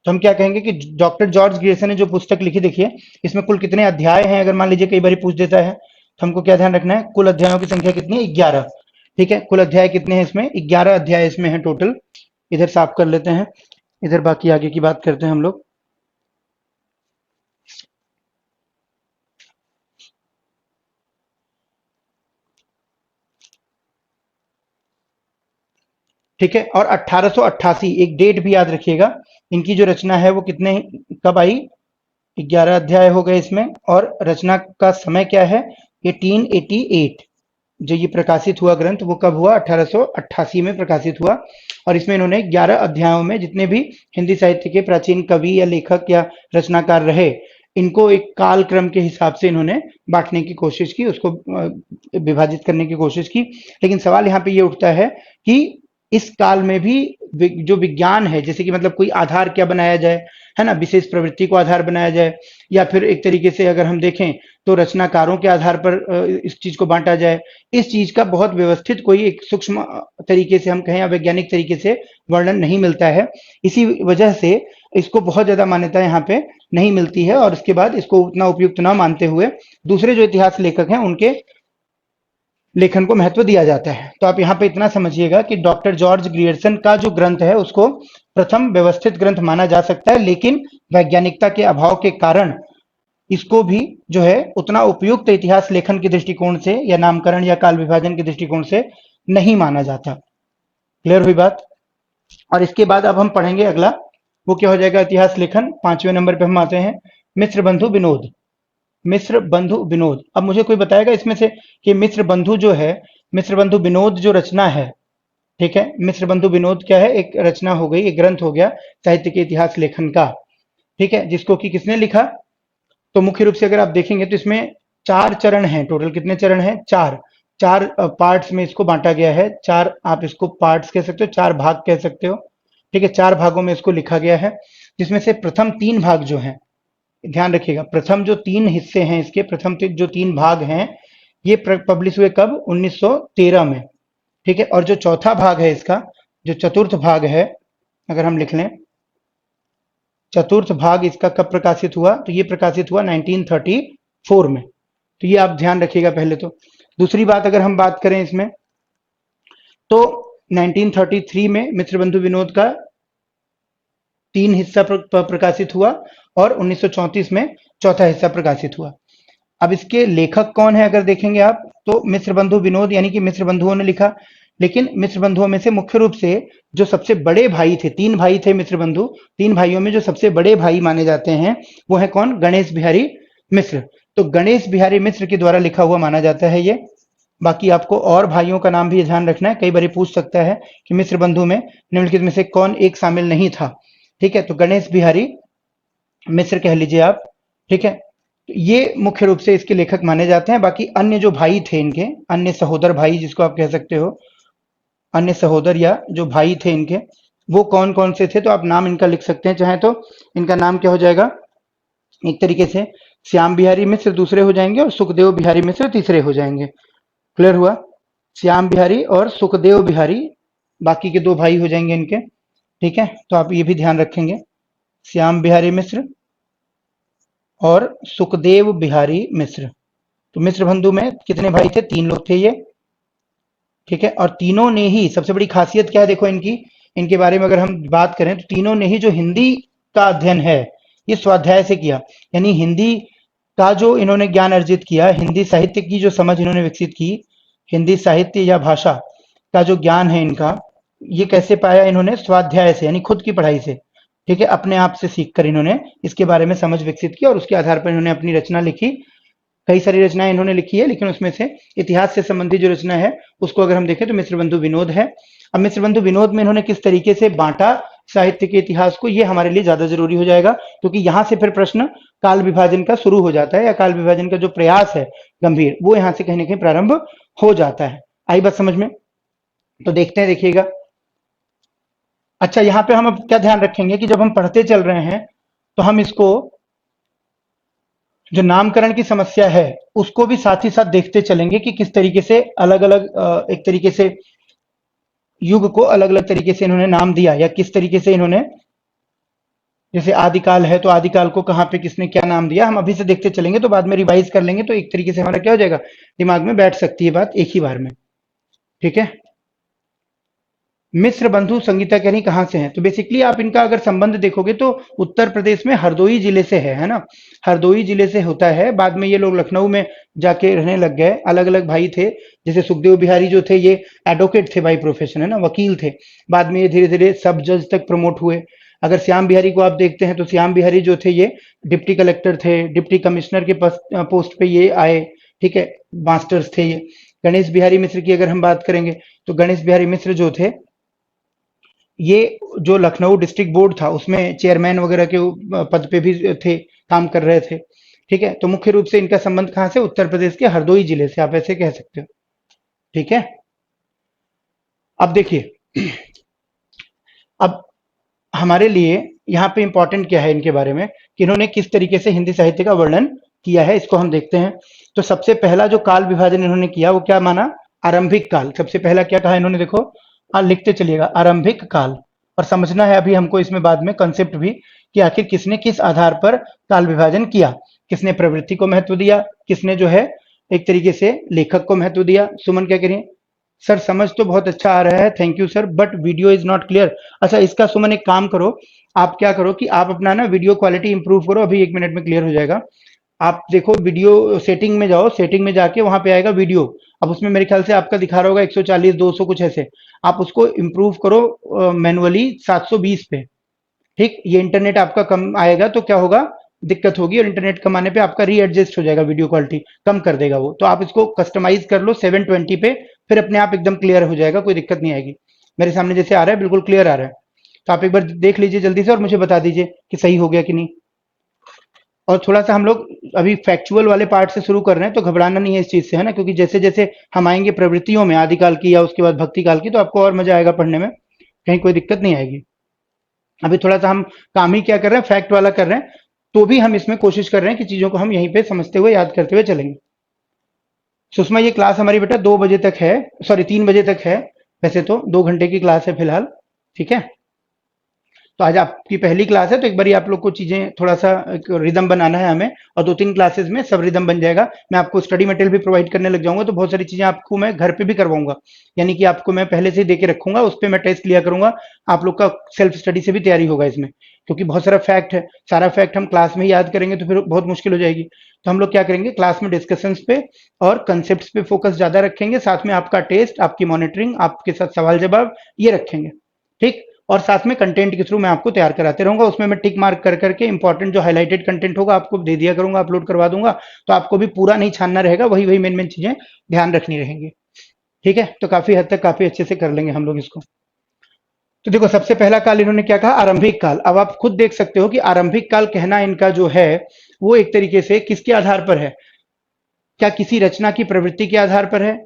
Speaker 1: तो हम क्या कहेंगे कि डॉक्टर जॉर्ज ग्रियर्सन ने जो पुस्तक लिखी, देखिए इसमें कुल कितने अध्याय हैं, अगर मान लीजिए कई बार पूछ देता है, तो हमको क्या ध्यान रखना है, कुल अध्यायों की संख्या कितनी है, 11। ठीक है, कुल अध्याय कितने हैं इसमें, 11 अध्याय इसमें है टोटल। इधर साफ कर लेते हैं, इधर बाकी आगे की बात करते हैं हम लोग। ठीक है, और 1888 एक डेट भी याद रखिएगा, इनकी जो रचना है वो कितने, कब आई, 11 अध्याय हो गए इसमें, और रचना का समय क्या है, 1888। जो ये प्रकाशित हुआ ग्रंथ वो कब हुआ, 1888 में प्रकाशित हुआ। और इसमें इन्होंने 11 अध्यायों में जितने भी हिंदी साहित्य के प्राचीन कवि या लेखक या रचनाकार रहे, इनको एक काल क्रम के हिसाब से इन्होंने बांटने की कोशिश की, उसको विभाजित करने की कोशिश की। लेकिन सवाल यहाँ पे ये उठता है कि इस काल में भी जो विज्ञान है, जैसे कि मतलब कोई आधार क्या बनाया जाए, है ना, विशेष प्रवृत्ति को आधार बनाया जाए, या फिर एक तरीके से अगर हम देखें तो रचनाकारों के आधार पर इस चीज को बांटा जाए, इस चीज का बहुत व्यवस्थित कोई एक सूक्ष्म तरीके से हम कहें या वैज्ञानिक तरीके से वर्णन नहीं मिलता है। इसी वजह से इसको बहुत ज्यादा मान्यता यहाँ पे नहीं मिलती है, और इसके बाद इसको उतना उपयुक्त न मानते हुए दूसरे जो इतिहास लेखक हैं उनके लेखन को महत्व दिया जाता है। तो आप यहाँ पे इतना समझिएगा कि डॉक्टर जॉर्ज ग्रियर्सन का जो ग्रंथ है उसको प्रथम व्यवस्थित ग्रंथ माना जा सकता है, लेकिन वैज्ञानिकता के अभाव के कारण इसको भी जो है उतना उपयुक्त इतिहास लेखन के दृष्टिकोण से या नामकरण या काल विभाजन के दृष्टिकोण से नहीं माना जाता। क्लियर हुई बात। और इसके बाद अब हम पढ़ेंगे अगला, वो क्या हो जाएगा, इतिहास लेखन। 5वें नंबर पे हम आते हैं, मिस्र बंधु विनोद। मिस्र बंधु विनोद, अब मुझे कोई बताएगा इसमें से कि मिस्र बंधु जो है, मिस्र बंधु विनोद जो रचना है, ठीक है, मिस्र बंधु विनोद क्या है, एक रचना हो गई, एक ग्रंथ हो गया साहित्य के इतिहास लेखन का, ठीक है, जिसको कि किसने लिखा। तो मुख्य रूप से अगर आप देखेंगे तो इसमें 4 चरण हैं, टोटल कितने चरण हैं, 4। 4 पार्ट्स में इसको बांटा गया है, 4 आप इसको पार्ट्स कह सकते हो, 4 भाग कह सकते हो, ठीक है, 4 भागों में इसको लिखा गया है, जिसमें से प्रथम 3 भाग जो हैं, ध्यान रखिएगा, प्रथम जो 3 हिस्से हैं इसके, प्रथम जो 3 भाग हैं, ये पब्लिश हुए कब, 1913 में, ठीक है। और जो चौथा भाग है इसका, जो चतुर्थ भाग है, अगर हम लिख लें, चतुर्थ भाग इसका कब प्रकाशित हुआ, तो ये प्रकाशित हुआ 1934 में। तो ये आप ध्यान रखिएगा पहले तो। दूसरी बात अगर हम बात करें इसमें, तो 1933 में मित्र बंधु विनोद का 3 हिस्सा प्रकाशित हुआ और 1934 में चौथा हिस्सा प्रकाशित हुआ। अब इसके लेखक कौन है अगर देखेंगे आप, तो मिस्र बंधु विनोद यानी कि मिस्र बंधुओं ने लिखा। लेकिन मिस्र बंधुओं में से मुख्य रूप से जो सबसे बड़े भाई थे, 3 भाई थे मिस्र बंधु, 3 भाइयों में जो सबसे बड़े भाई माने जाते हैं वो है कौन, गणेश बिहारी मिश्र। तो गणेश बिहारी मिश्र के द्वारा लिखा हुआ माना जाता है ये। बाकी आपको और भाइयों का नाम भी ध्यान रखना है, कई बार पूछ सकता है कि मिस्र बंधु में निम्नलिखित में से कौन एक शामिल नहीं था, ठीक है। तो गणेश बिहारी मिश्र कह लीजिए आप, ठीक है। ये मुख्य रूप से इसके लेखक माने जाते हैं। बाकी अन्य जो भाई थे इनके, अन्य सहोदर भाई जिसको आप कह सकते हो, अन्य सहोदर या जो भाई थे इनके, वो कौन कौन से थे, तो आप नाम इनका लिख सकते हैं चाहे तो। इनका नाम क्या हो जाएगा, एक तरीके से श्याम बिहारी मिश्र दूसरे हो जाएंगे और सुखदेव बिहारी मिश्र तीसरे हो जाएंगे। क्लियर हुआ, श्याम बिहारी और सुखदेव बिहारी बाकी के 2 भाई हो जाएंगे इनके, ठीक है। तो आप ये भी ध्यान रखेंगे, श्याम बिहारी मिश्र और सुखदेव बिहारी मिश्र। तो मिश्र बंधु में कितने भाई थे, 3 लोग थे ये, ठीक है। और तीनों ने ही, सबसे बड़ी खासियत क्या है देखो इनकी, इनके बारे में अगर हम बात करें तो तीनों ने ही जो हिंदी का अध्ययन है ये स्वाध्याय से किया। यानी हिंदी का जो इन्होंने ज्ञान अर्जित किया, हिंदी साहित्य की जो समझ इन्होंने विकसित की, हिंदी साहित्य या भाषा का जो ज्ञान है इनका, ये कैसे पाया इन्होंने, स्वाध्याय से, यानी खुद की पढ़ाई से, ठीक है। अपने आप से सीख कर इन्होंने इसके बारे में समझ विकसित की और उसके आधार पर इन्होंने अपनी रचना लिखी। कई सारी रचनाएं इन्होंने लिखी है, लेकिन उसमें से इतिहास से संबंधित जो रचना है उसको अगर हम देखें तो मिस्र बंधु विनोद है। अब मिस्र बंधु विनोद में इन्होंने किस तरीके से बांटा साहित्य के इतिहास को, ये हमारे लिए ज्यादा जरूरी हो जाएगा, क्योंकि यहां से फिर प्रश्न काल विभाजन का शुरू हो जाता है, या काल विभाजन का जो प्रयास है गंभीर, वो यहाँ से कहीं ना कहीं प्रारंभ हो जाता है। आई बात समझ में, तो देखते हैं, देखिएगा। अच्छा, यहाँ पे हम अब क्या ध्यान रखेंगे कि जब हम पढ़ते चल रहे हैं तो हम इसको, जो नामकरण की समस्या है उसको भी साथ ही साथ देखते चलेंगे कि किस तरीके से अलग अलग, एक तरीके से युग को अलग अलग तरीके से इन्होंने नाम दिया, या किस तरीके से इन्होंने, जैसे आदिकाल है तो आदिकाल को कहाँ पे किसने क्या नाम दिया, हम अभी से देखते चलेंगे, तो बाद में रिवाइज कर लेंगे, तो एक तरीके से हमारा क्या हो जाएगा, दिमाग में बैठ सकती है बात एक ही बार में, ठीक है। मिस्र बंधु संगीता कह रही कहाँ से हैं, तो बेसिकली आप इनका अगर संबंध देखोगे तो उत्तर प्रदेश में हरदोई जिले से है ना, हरदोई जिले से होता है। बाद में ये लोग लखनऊ में जाके रहने लग गए, अलग अलग भाई थे, जैसे सुखदेव बिहारी जो थे ये एडवोकेट थे बाई प्रोफेशन, है ना, वकील थे। बाद में ये धीरे धीरे सब जज तक प्रमोट हुए। अगर श्याम बिहारी को आप देखते हैं तो श्याम बिहारी जो थे ये डिप्टी कलेक्टर थे, डिप्टी कमिश्नर के पोस्ट पे ये आए, ठीक है, मास्टर्स थे ये। गणेश बिहारी मिश्र की अगर हम बात करेंगे तो गणेश बिहारी मिश्र जो थे ये जो लखनऊ डिस्ट्रिक्ट बोर्ड था उसमें चेयरमैन वगैरह के पद पे भी थे, काम कर रहे थे, ठीक है। तो मुख्य रूप से इनका संबंध कहाँ से, उत्तर प्रदेश के हरदोई जिले से, आप ऐसे कह सकते हो, ठीक है। अब देखिए, अब हमारे लिए यहाँ पे इंपॉर्टेंट क्या है इनके बारे में, कि इन्होंने किस तरीके से हिंदी साहित्य का वर्णन किया है, इसको हम देखते हैं। तो सबसे पहला जो काल विभाजन इन्होंने किया वो क्या माना, आरंभिक काल। सबसे पहला क्या कहा इन्होंने, देखो लिखते चलिएगा, आरंभिक काल। और समझना है अभी हमको इसमें बाद में कंसेप्ट भी, कि आखिर किसने किस आधार पर काल विभाजन किया, किसने प्रवृत्ति को महत्व दिया, किसने जो है एक तरीके से लेखक को महत्व दिया। सुमन क्या करिए, सर समझ तो बहुत अच्छा आ रहा है, thank you sir, but video is not clear. अच्छा, इसका सुमन एक काम करो, आप क्या करो कि आप अपना ना वीडियो क्वालिटी इंप्रूव करो, अभी 1 मिनट में क्लियर हो जाएगा। आप देखो वीडियो सेटिंग में जाओ, सेटिंग में जाके वहां पे आएगा वीडियो। अब उसमें मेरे ख्याल से आपका दिखा रहा होगा 140 200 कुछ ऐसे। आप उसको इम्प्रूव करो मैनुअली 720 पे। ठीक, ये इंटरनेट आपका कम आएगा तो क्या होगा, दिक्कत होगी, और इंटरनेट कम आने पे आपका रीएडजस्ट हो जाएगा, वीडियो क्वालिटी कम कर देगा वो। तो आप इसको कस्टमाइज कर लो 720 पे, फिर अपने आप एकदम क्लियर हो जाएगा, कोई दिक्कत नहीं आएगी। मेरे सामने जैसे आ रहा है बिल्कुल क्लियर आ रहा है। तो आप एक बार देख लीजिए जल्दी से और मुझे बता दीजिए कि सही हो गया कि नहीं। और थोड़ा सा हम लोग अभी फैक्चुअल वाले पार्ट से शुरू कर रहे हैं, तो घबराना नहीं है इस चीज से, है ना, क्योंकि जैसे जैसे हम आएंगे प्रवृत्तियों में आदिकाल की या उसके बाद भक्ति काल की, तो आपको और मजा आएगा पढ़ने में, कहीं कोई दिक्कत नहीं आएगी। अभी थोड़ा सा हम काम ही क्या कर रहे हैं, फैक्ट वाला कर रहे हैं, तो भी हम इसमें कोशिश कर रहे हैं कि चीजों को हम यहीं पे समझते हुए याद करते हुए चलेंगे। सुषमा ये क्लास हमारी बेटा 2 बजे तक है, सॉरी 3 बजे तक है, वैसे तो 2 घंटे की क्लास है फिलहाल। ठीक है, तो आज आपकी पहली क्लास है, तो एक बार आप लोग को चीजें थोड़ा सा रिदम बनाना है हमें, और 2-3 क्लासेस में सब रिदम बन जाएगा। मैं आपको स्टडी मटेरियल भी प्रोवाइड करने लग जाऊंगा, तो बहुत सारी चीजें आपको मैं घर पे भी करवाऊंगा, यानी कि आपको मैं पहले से ही दे के रखूंगा, उस पर मैं टेस्ट लिया करूंगा। आप लोग का सेल्फ स्टडी से भी तैयारी होगा इसमें, क्योंकि बहुत सारा फैक्ट है, सारा फैक्ट हम क्लास में ही याद करेंगे तो फिर बहुत मुश्किल हो जाएगी। तो हम लोग क्या करेंगे, क्लास में डिस्कशंस पे और कंसेप्ट पे फोकस ज्यादा रखेंगे, साथ में आपका टेस्ट, आपकी मॉनिटरिंग, आपके साथ सवाल जवाब ये रखेंगे। ठीक, और साथ में कंटेंट के थ्रू मैं आपको तैयार कराते रहूंगा, उसमें मैं टिक मार्क कर करके इंपॉर्टेंट जो हाईलाइटेड कंटेंट होगा आपको दे दिया करूंगा, अपलोड करवा दूंगा। तो आपको भी पूरा नहीं छानना रहेगा, वही वही मेन मेन चीजें ध्यान रखनी रहेंगी। ठीक है, तो काफी हद तक काफी अच्छे से कर लेंगे हम लोग इसको। तो देखो सबसे पहला काल इन्होंने क्या कहा, आरंभिक काल। अब आप खुद देख सकते हो कि आरंभिक काल कहना इनका जो है वो एक तरीके से किसके आधार पर है, क्या किसी रचना की प्रवृत्ति के आधार पर है,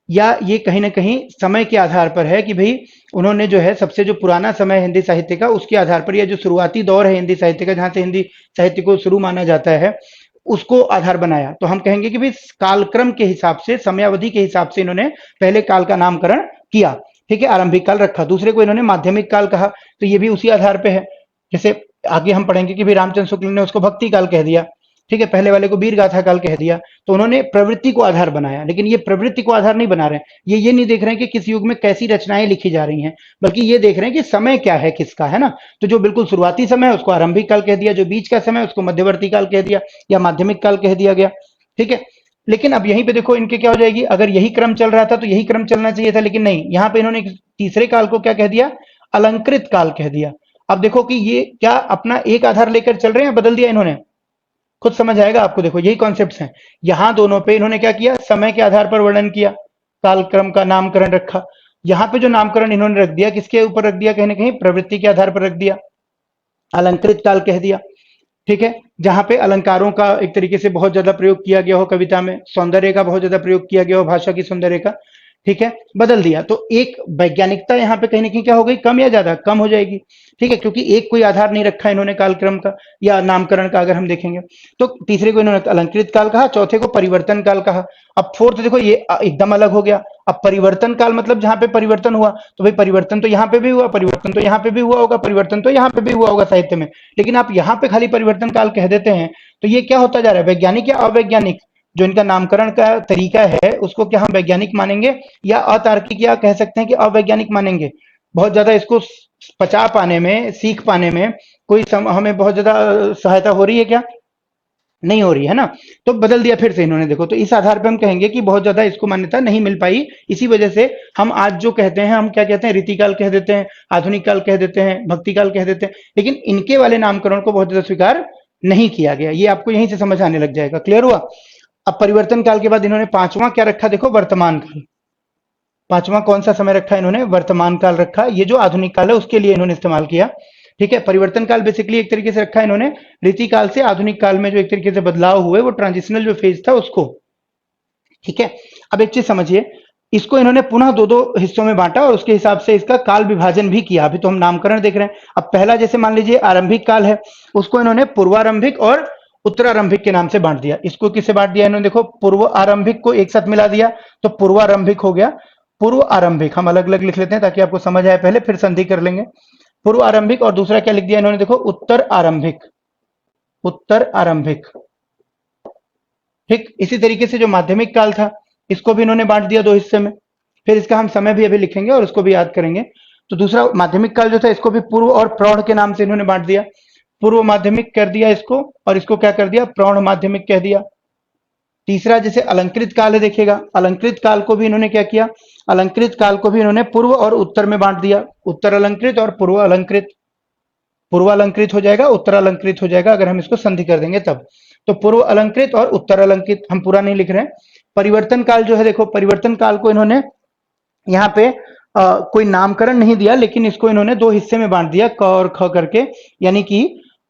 Speaker 1: या ये कहीं ना कहीं समय के आधार पर है कि भाई उन्होंने जो है सबसे जो पुराना समय हिंदी साहित्य का उसके आधार पर, या जो शुरुआती दौर है हिंदी साहित्य का जहां से हिंदी साहित्य को शुरू माना जाता है उसको आधार बनाया। तो हम कहेंगे कि भाई कालक्रम के हिसाब से, समयावधि के हिसाब से इन्होंने पहले काल का नामकरण किया। ठीक है, आरंभिक काल रखा। दूसरे को इन्होंने माध्यमिक काल कहा, तो ये भी उसी आधार पे है। जैसे आगे हम पढ़ेंगे कि भाई रामचंद्र शुक्ल ने उसको भक्ति काल कह दिया, ठीक है, पहले वाले को वीर गाथा काल कह दिया। तो उन्होंने प्रवृत्ति को आधार बनाया, लेकिन ये प्रवृत्ति को आधार नहीं बना रहे हैं। ये नहीं देख रहे हैं कि किस युग में कैसी रचनाएं लिखी जा रही हैं, बल्कि ये देख रहे हैं कि समय क्या है किसका, है ना। तो जो बिल्कुल शुरुआती समय है उसको आरंभिक काल कह दिया, जो बीच का समय है उसको मध्यवर्ती काल कह दिया या माध्यमिक काल कह दिया गया। ठीक है, लेकिन अब यहीं पे देखो इनके क्या हो जाएगी, अगर यही क्रम चल रहा था तो यही क्रम चलना चाहिए था, लेकिन नहीं, यहाँ पे इन्होंने तीसरे काल को क्या कह दिया, अलंकृत काल कह दिया। अब देखो कि ये क्या अपना एक आधार लेकर चल रहे हैं, बदल दिया इन्होंने, खुद समझ आएगा आपको। देखो यही कॉन्सेप्ट्स हैं, यहां दोनों पे इन्होंने क्या किया, समय के आधार पर वर्णन किया, कालक्रम का नामकरण रखा। यहाँ पे जो नामकरण इन्होंने रख दिया किसके ऊपर रख दिया, कहीं ना कहीं प्रवृत्ति के आधार पर रख दिया, अलंकृत काल कह दिया। ठीक है, जहां पे अलंकारों का एक तरीके से बहुत ज्यादा प्रयोग किया गया हो, कविता में सौंदर्य का बहुत ज्यादा प्रयोग किया गया हो, भाषा की सौंदर्य का, ठीक है, बदल दिया। तो एक वैज्ञानिकता यहाँ पे कहीं ना कहीं क्या हो गई, कम या ज्यादा, कम हो जाएगी। ठीक है, क्योंकि एक कोई आधार नहीं रखा इन्होंने कालक्रम का या नामकरण का, अगर हम देखेंगे तो तीसरे को इन्होंने अलंकृत काल कहा, चौथे को परिवर्तन काल कहा। अब फोर्थ देखो ये एकदम अलग हो गया। अब परिवर्तन काल मतलब जहां पे परिवर्तन हुआ, तो भाई परिवर्तन तो यहाँ पे भी हुआ, परिवर्तन तो यहाँ पे भी हुआ होगा, परिवर्तन तो यहाँ पे भी हुआ होगा साहित्य में, लेकिन आप यहाँ पे खाली परिवर्तन काल कह देते हैं। तो ये क्या होता जा रहा है, वैज्ञानिक या अवैज्ञानिक, जो इनका नामकरण का तरीका है उसको क्या हम वैज्ञानिक मानेंगे या अतार्किक, या कह सकते हैं कि अवैज्ञानिक मानेंगे। बहुत ज्यादा इसको पचा पाने में, सीख पाने में कोई हमें बहुत ज्यादा सहायता हो रही है क्या, नहीं हो रही है ना। तो बदल दिया फिर से इन्होंने, देखो तो इस आधार पे हम कहेंगे कि बहुत ज्यादा इसको मान्यता नहीं मिल पाई। इसी वजह से हम आज जो कहते हैं, हम क्या कहते हैं, रीतिकाल कह देते हैं, आधुनिक काल कह देते हैं, भक्ति काल कह देते हैं, लेकिन इनके वाले नामकरण को बहुत ज्यादा स्वीकार नहीं किया गया। ये आपको यहीं से समझ आने लग जाएगा, क्लियर हुआ। अब परिवर्तन काल के बाद इन्होंने पांचवा क्या रखा, देखो वर्तमान काल। पांचवा कौन सा समय रखा इन्होंने, वर्तमान काल रखा। ये जो आधुनिक काल है उसके लिए इन्होंने इस्तेमाल किया। ठीक है, परिवर्तन काल बेसिकली एक तरीके से रखा इन्होंने रीति काल से आधुनिक काल में जो एक तरीके से बदलाव हुए, वो ट्रांजिशनल जो फेज था उसको। ठीक है, अब एक चीज समझिए, इसको इन्होंने पुनः दो दो हिस्सों में बांटा और उसके हिसाब से इसका काल विभाजन भी किया। अभी तो हम नामकरण देख रहे हैं। अब पहला जैसे मान लीजिए आरंभिक काल है, उसको इन्होंने पूर्वारंभिक और उत्तरारंभिक के नाम से बांट दिया। इसको किससे बांट दिया इन्होंने, देखो पूर्व आरंभिक को एक साथ मिला दिया तो पूर्वारंभिक हो गया। पूर्व आरंभिक हम अलग अलग लिख लेते हैं ताकि आपको समझ आए, पहले फिर संधि कर लेंगे। पूर्व आरंभिक, और दूसरा क्या लिख दिया इन्होंने, देखो उत्तर आरंभिक, उत्तर आरंभिक। ठीक, इसी तरीके से जो माध्यमिक काल था इसको भी इन्होंने बांट दिया दो हिस्से में। फिर इसका हम समय भी अभी लिखेंगे और उसको भी याद करेंगे। तो दूसरा माध्यमिक काल जो था इसको भी पूर्व और प्रौढ़ के नाम से इन्होंने बांट दिया। पूर्व माध्यमिक कर दिया इसको, और इसको क्या कर दिया, प्रौढ़ माध्यमिक कह दिया। तीसरा जैसे अलंकृत काल है, देखिएगा अलंकृत काल को भी इन्होंने क्या किया, अलंकृत काल को भी इन्होंने पूर्व और उत्तर में बांट दिया, उत्तर अलंकृत और पूर्व अलंकृत। पूर्वालंकृत हो जाएगा, उत्तरालंकृत हो जाएगा अगर हम इसको संधि कर देंगे तब। तो पूर्व अलंकृत और उत्तर अलंकृत, हम पूरा नहीं लिख रहे हैं। परिवर्तन काल जो है, देखो परिवर्तन काल को इन्होंने यहाँ पे कोई नामकरण नहीं दिया, लेकिन इसको इन्होंने दो हिस्से में बांट दिया, क और ख करके, यानी कि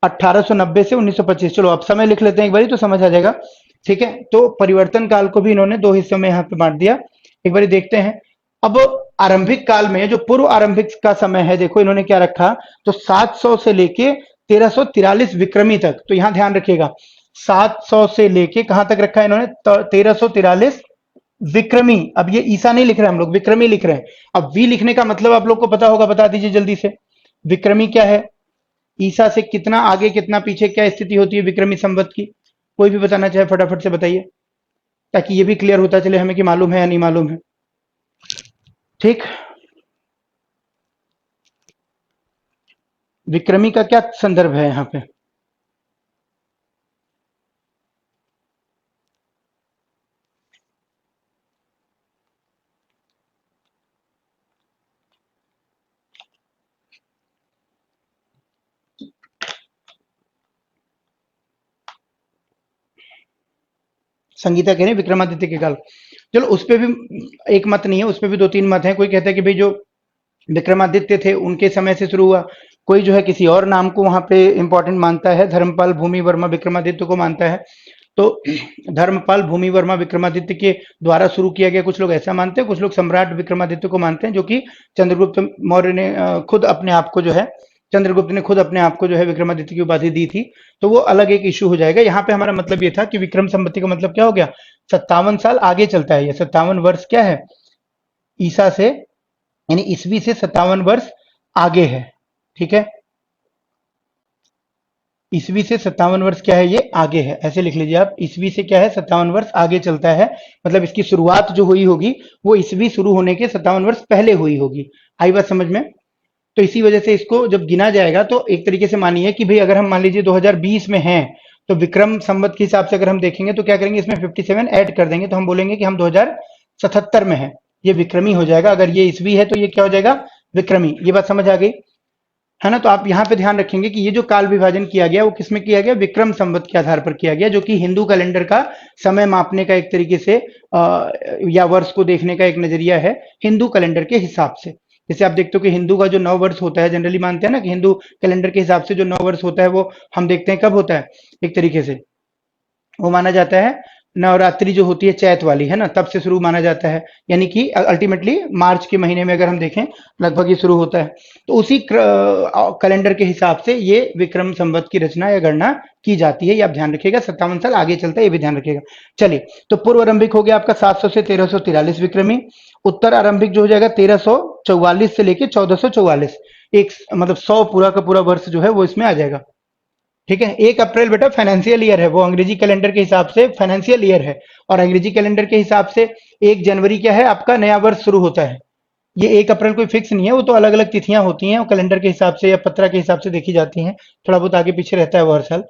Speaker 1: 1890 से 1925। चलो अब समय लिख लेते हैं एक बारी तो समझ आ जाएगा। ठीक है, तो परिवर्तन काल को भी इन्होंने दो हिस्सों में यहाँ पे बांट दिया। एक बारी देखते हैं। अब आरंभिक काल में जो पूर्व आरंभिक का समय है, देखो इन्होंने क्या रखा, तो 700 से लेके 1343 विक्रमी तक। तो यहां ध्यान रखिएगा, 700 से लेके कहां तक रखा है इन्होंने, 1343 विक्रमी। अब ये ईसा नहीं लिख रहे हैं हम लोग, विक्रमी लिख रहे हैं। अब वी लिखने का मतलब आप लोग को पता होगा, बता दीजिए जल्दी से। विक्रमी क्या है, ईसा से कितना आगे कितना पीछे क्या स्थिति होती है विक्रमी संवत की, कोई भी बताना चाहे फटाफट से बताइए, ताकि ये भी क्लियर होता चले हमें कि मालूम है या नहीं मालूम है। ठीक, विक्रमी का क्या संदर्भ है यहाँ पे, संगीता कह रहे हैं विक्रमादित्य के काल। चलो उस पे भी एक मत नहीं है, उस पे भी दो तीन मत है। कोई कहता है कि भाई जो विक्रमादित्य थे उनके समय से शुरू हुआ, कोई जो है किसी और नाम को वहां पे इंपॉर्टेंट मानता है, धर्मपाल भूमि वर्मा विक्रमादित्य को मानता है। तो धर्मपाल भूमि वर्मा विक्रमादित्य के द्वारा शुरू किया गया, कुछ लोग ऐसा मानते हैं, कुछ लोग सम्राट विक्रमादित्य को मानते हैं, जो कि चंद्रगुप्त मौर्य ने खुद अपने आप को जो है, चंद्रगुप्त ने खुद अपने आप को जो है विक्रमादित्य की उपाधि दी थी। तो वो अलग एक इशू हो जाएगा। यहाँ पे हमारा मतलब ये था कि विक्रम संपत्ति का मतलब क्या हो गया, 57 साल आगे चलता है। ये 57 वर्ष क्या है, ईसा से यानी ईसवी से 57 वर्ष आगे है। ठीक है, ईसवी से 57 वर्ष क्या है, ये आगे है, ऐसे लिख लीजिए आप। ईसवी से क्या है, 57 वर्ष आगे चलता है, मतलब इसकी शुरुआत जो हुई होगी वो ईसवी शुरू होने के 57 वर्ष पहले हुई होगी। आई बात समझ में। तो इसी वजह से इसको जब गिना जाएगा तो एक तरीके से मानिए कि भाई अगर हम मान लीजिए 2020 में हैं, तो विक्रम संवत के हिसाब से अगर हम देखेंगे तो क्या करेंगे, इसमें 57 ऐड कर देंगे, तो हम बोलेंगे कि हम 2077 में हैं। ये विक्रमी हो जाएगा। अगर ये ईसवी है तो ये क्या हो जाएगा, विक्रमी। ये बात समझ आ गई है ना। तो आप यहाँ पे ध्यान रखेंगे कि ये जो काल विभाजन किया गया वो किसमें किया गया, विक्रम संवत के आधार पर किया गया, जो कि हिंदू कैलेंडर का समय मापने का एक तरीके से या वर्ष को देखने का एक नजरिया है हिंदू कैलेंडर के हिसाब से। जैसे आप देखते हो कि हिंदू का जो 9 वर्ष होता है, जनरली मानते हैं ना कि हिंदू कैलेंडर के हिसाब से जो 9 वर्ष होता है वो हम देखते हैं कब होता है, एक तरीके से वो माना जाता है नवरात्रि जो होती है चैत वाली, है ना, तब से शुरू माना जाता है। यानी कि अल्टीमेटली मार्च के महीने में अगर हम देखें लगभग ये शुरू होता है। तो उसी कैलेंडर के हिसाब से ये विक्रम संवत की रचना या गणना की जाती है। ये आप ध्यान रखिएगा, 57 साल आगे चलता है, ये भी ध्यान रखिएगा। चलिए, तो पूर्व आरंभिक हो गया आपका 700 से 1343 विक्रमी। उत्तर आरंभिक जो हो जाएगा 1344 से लेके 1444, एक मतलब 100 पूरा का पूरा वर्ष जो है वो इसमें आ जाएगा। ठीक है, 1 अप्रैल बेटा फाइनेंशियल ईयर है, वो अंग्रेजी कैलेंडर के हिसाब से फाइनेंशियल ईयर है, और अंग्रेजी कैलेंडर के हिसाब से 1 जनवरी क्या है आपका नया वर्ष शुरू होता है। ये 1 अप्रैल कोई फिक्स नहीं है, वो तो अलग अलग तिथियां होती हैं, वो कैलेंडर के हिसाब से या पत्रा के हिसाब से देखी जाती हैं, थोड़ा बहुत आगे पीछे रहता है वो हर साल।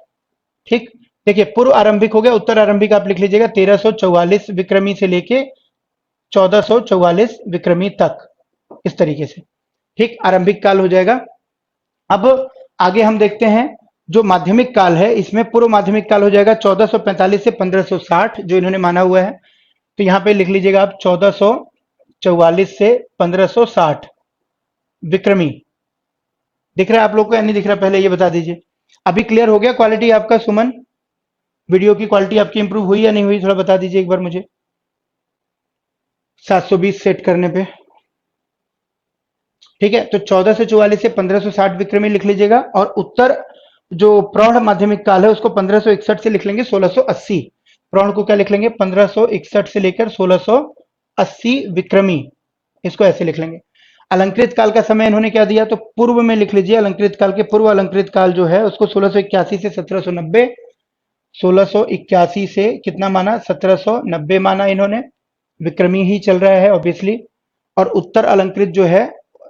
Speaker 1: ठीक, देखिए पूर्व आरंभिक हो गया। उत्तर आरंभिक आप लिख लीजिएगा 1344 विक्रमी से लेके 1444 विक्रमी तक, इस तरीके से। ठीक, आरंभिक काल हो जाएगा। अब आगे हम देखते हैं जो माध्यमिक काल है, इसमें पूर्व माध्यमिक काल हो जाएगा 1445 से 1560, जो इन्होंने माना हुआ है। तो यहां पे लिख लीजिएगा आप 1444 से 1560 विक्रमी। दिख रहा है आप लोग को या नहीं दिख रहा, पहले ये बता दीजिए। अभी क्लियर हो गया क्वालिटी आपका सुमन, वीडियो की क्वालिटी आपकी इंप्रूव हुई या नहीं हुई, थोड़ा बता दीजिए एक बार मुझे। 720 सेट करने पे ठीक है। तो 1444 से 1560 विक्रमी लिख लीजिएगा, और उत्तर जो प्रौढ़ माध्यमिक काल है उसको 1561 से लिख लेंगे 1680। प्रौढ़ को क्या लिख लेंगे, 1561 से लेकर 1680 विक्रमी, इसको ऐसे लिख लेंगे। अलंकृत काल का समय इन्होंने क्या दिया, तो पूर्व में लिख लीजिए। अलंकृत काल के पूर्व अलंकृत काल जो है उसको 1681 से 1790, 1681 से कितना माना, 1790 माना इन्होंने, विक्रमी ही चल रहा है ऑब्वियसली। और उत्तर अलंकृत जो है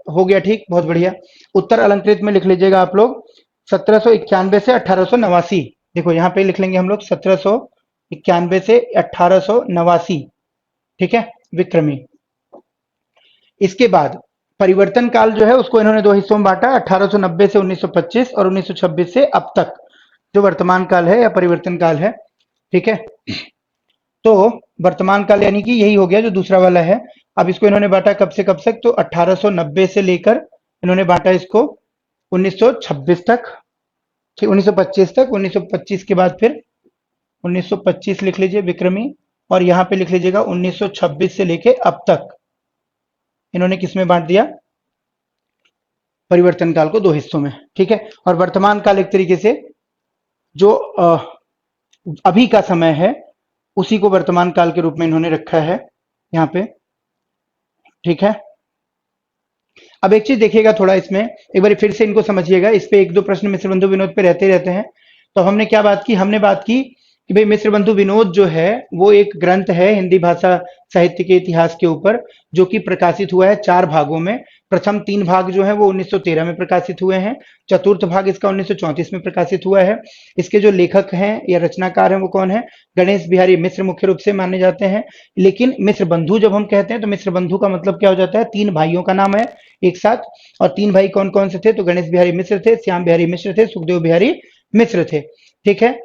Speaker 1: हो गया, ठीक, बहुत बढ़िया। उत्तर अलंकृत में लिख लीजिएगा आप लोग 1791 से 1889। देखो यहाँ पे लिख लेंगे हम लोग 1791 से 1889, ठीक है, विक्रमी। इसके बाद परिवर्तन काल जो है उसको इन्होंने दो हिस्सों में बांटा, 1890 से 1925 और 1926 से अब तक जो वर्तमान काल है या परिवर्तन काल है, ठीक है। तो वर्तमान काल यानी कि यही हो गया जो दूसरा वाला है। अब इसको इन्होंने बांटा कब से कब तक, तो 1890 से लेकर इन्होंने बांटा इसको 1926 तक, ठीक, 1925 तक। 1925 के बाद फिर 1925 लिख लीजिए विक्रमी, और यहाँ पे लिख लीजिएगा 1926 से लेके अब तक इन्होंने किसमें बांट दिया, परिवर्तन काल को दो हिस्सों में, ठीक है। और वर्तमान काल एक तरीके से जो अभी का समय है उसी को वर्तमान काल के रूप में इन्होंने रखा है यहाँ पे, ठीक है। अब एक चीज देखिएगा थोड़ा इसमें, एक बार फिर से इनको समझिएगा, इस पे एक दो प्रश्न मिश्र बंधु विनोद पे रहते रहते हैं। तो हमने क्या बात की, हमने बात की कि भाई मिश्र बंधु विनोद जो है वो एक ग्रंथ है हिंदी भाषा साहित्य के इतिहास के ऊपर, जो कि प्रकाशित हुआ है 4 भागों में। प्रथम 3 भाग जो है वो 1913 में प्रकाशित हुए हैं, चतुर्थ भाग इसका 1934 में प्रकाशित हुआ है। इसके जो लेखक हैं या रचनाकार हैं वो कौन है, गणेश बिहारी मिश्र मुख्य रूप से माने जाते हैं। लेकिन मिश्र बंधु जब हम कहते हैं तो मिश्र बंधु का मतलब क्या हो जाता है, 3 भाइयों का नाम है एक साथ। और 3 भाई कौन कौन से थे, तो गणेश बिहारी मिश्र थे, श्याम बिहारी मिश्र थे, सुखदेव बिहारी मिश्र थे, ठीक है।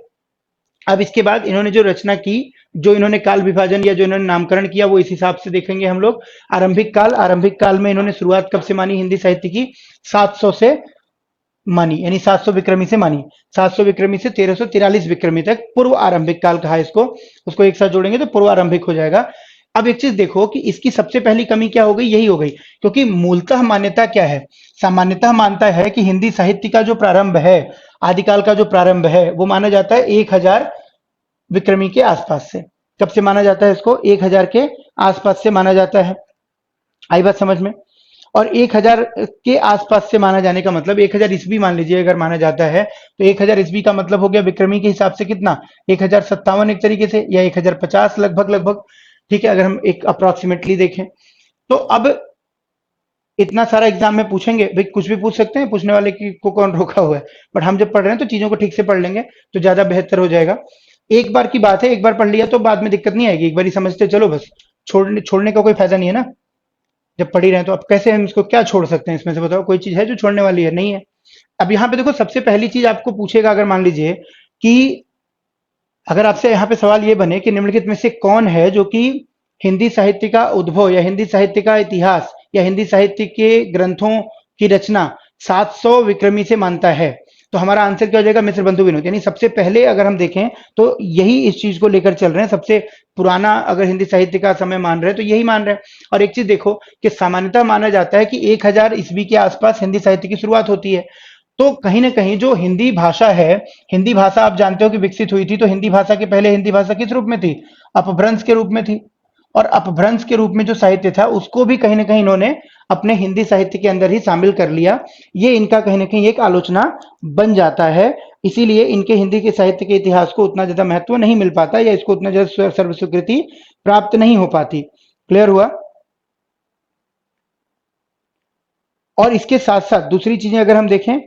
Speaker 1: अब इसके बाद इन्होंने जो रचना की, जो इन्होंने काल विभाजन या जो इन्होंने नामकरण किया वो इस हिसाब से देखेंगे हम लोग। आरंभिक काल में इन्होंने शुरुआत कब से मानी हिंदी साहित्य की, 700 से मानी, यानी 700 विक्रमी से मानी। 700 विक्रमी से 1343 विक्रमी तक पूर्व आरंभिक काल कहा इसको, उसको एक साथ जोड़ेंगे तो पूर्व आरंभिक हो जाएगा। अब एक चीज देखो कि इसकी सबसे पहली कमी क्या हो गई, यही हो गई, क्योंकि मूलतः मान्यता क्या है, सामान्यतः मानता है कि हिंदी साहित्य का जो प्रारंभ है, आदिकाल का जो प्रारंभ है वो माना जाता है 1000 विक्रमी के आसपास से। कब से माना जाता है इसको, 1000 के आसपास से माना जाता है। आई बात समझ में। और 1000 के आसपास से माना जाने का मतलब 1000 ईस्वी मान लीजिए अगर माना जाता है, तो 1000 ईस्वी का मतलब हो गया विक्रमी के हिसाब से कितना, 1057 एक तरीके से, या 1050 लगभग लगभग, ठीक है, अगर हम एक अप्रोक्सीमेटली देखें। तो अब इतना सारा एग्जाम में पूछेंगे, भाई कुछ भी पूछ सकते हैं, पूछने वाले की को कौन रोका हुआ है, बट हम जब पढ़ रहे हैं तो चीजों को ठीक से पढ़ लेंगे तो ज्यादा बेहतर हो जाएगा। एक बार की बात है, एक बार पढ़ लिया तो बाद में दिक्कत नहीं आएगी, एक बार ही समझते चलो बस, छोड़ने छोड़ने का कोई फायदा नहीं है ना, जब पढ़ ही रहे हैं तो। अब कैसे हम इसको क्या छोड़ सकते हैं इसमें से, बताओ कोई चीज है जो छोड़ने वाली है, नहीं है। अब यहाँ पे देखो सबसे पहली चीज आपको पूछेगा, अगर मान लीजिए कि अगर आपसे यहाँ पे सवाल ये बने कि निम्नलिखित में से कौन है जो कि हिंदी साहित्य का उद्भव या हिंदी साहित्य का इतिहास या हिंदी साहित्य के ग्रंथों की रचना 700 विक्रमी से मानता है, तो हमारा आंसर क्या हो जाएगा, मिश्र बंधु विनोद। यानी सबसे पहले अगर हम देखें तो यही इस चीज को लेकर चल रहे हैं, सबसे पुराना अगर हिंदी साहित्य का समय मान रहे हैं तो यही मान रहे हैं। और एक चीज देखो कि सामान्यतः माना जाता है कि 1000 ईस्वी के आसपास हिंदी साहित्य की शुरुआत होती है। तो कहीं ना कहीं जो हिंदी भाषा है, हिंदी भाषा आप जानते हो कि विकसित हुई थी, तो हिंदी भाषा के पहले हिंदी भाषा किस रूप में थी, अपभ्रंश के रूप में थी। और अपभ्रंश के रूप में जो साहित्य था उसको भी कहीं ना कहीं इन्होंने अपने हिंदी साहित्य के अंदर ही शामिल कर लिया। ये इनका कहीं ना कहीं एक आलोचना बन जाता है, इसीलिए इनके हिंदी के साहित्य के इतिहास को उतना ज्यादा महत्व नहीं मिल पाता या इसको उतना ज्यादा सर्व स्वीकृति प्राप्त नहीं हो पाती। क्लियर हुआ। और इसके साथ साथ दूसरी चीजें अगर हम देखें,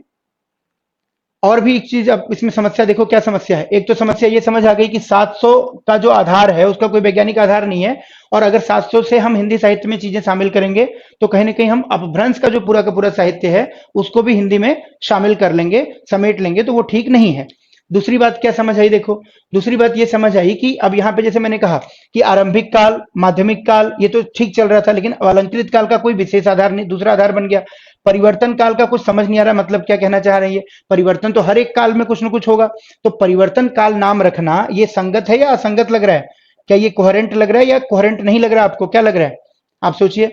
Speaker 1: और भी एक चीज, अब इसमें समस्या देखो क्या समस्या है। एक तो समस्या ये समझ आ गई कि 700 का जो आधार है उसका कोई वैज्ञानिक आधार नहीं है, और अगर 700 से हम हिंदी साहित्य में चीजें शामिल करेंगे तो कहीं ना कहीं हम अपभ्रंश का जो पूरा का पूरा साहित्य है उसको भी हिंदी में शामिल कर लेंगे, समेट लेंगे, तो वो ठीक नहीं है। दूसरी बात क्या समझ आई, देखो दूसरी बात ये समझ आई कि अब यहाँ पे जैसे मैंने कहा कि आरंभिक काल, माध्यमिक काल, ये तो ठीक चल रहा था, लेकिन अलंकृत काल का कोई विशेष आधार नहीं, दूसरा आधार बन गया। परिवर्तन काल का कुछ समझ नहीं आ रहा, मतलब क्या कहना चाह रहे हैं ये, परिवर्तन तो हर एक काल में कुछ ना कुछ होगा, तो परिवर्तन काल नाम रखना ये संगत है या असंगत लग रहा है, क्या ये कोहेरेंट लग रहा है या कोहेरेंट नहीं लग रहा है, आपको क्या लग रहा है, आप सोचिए।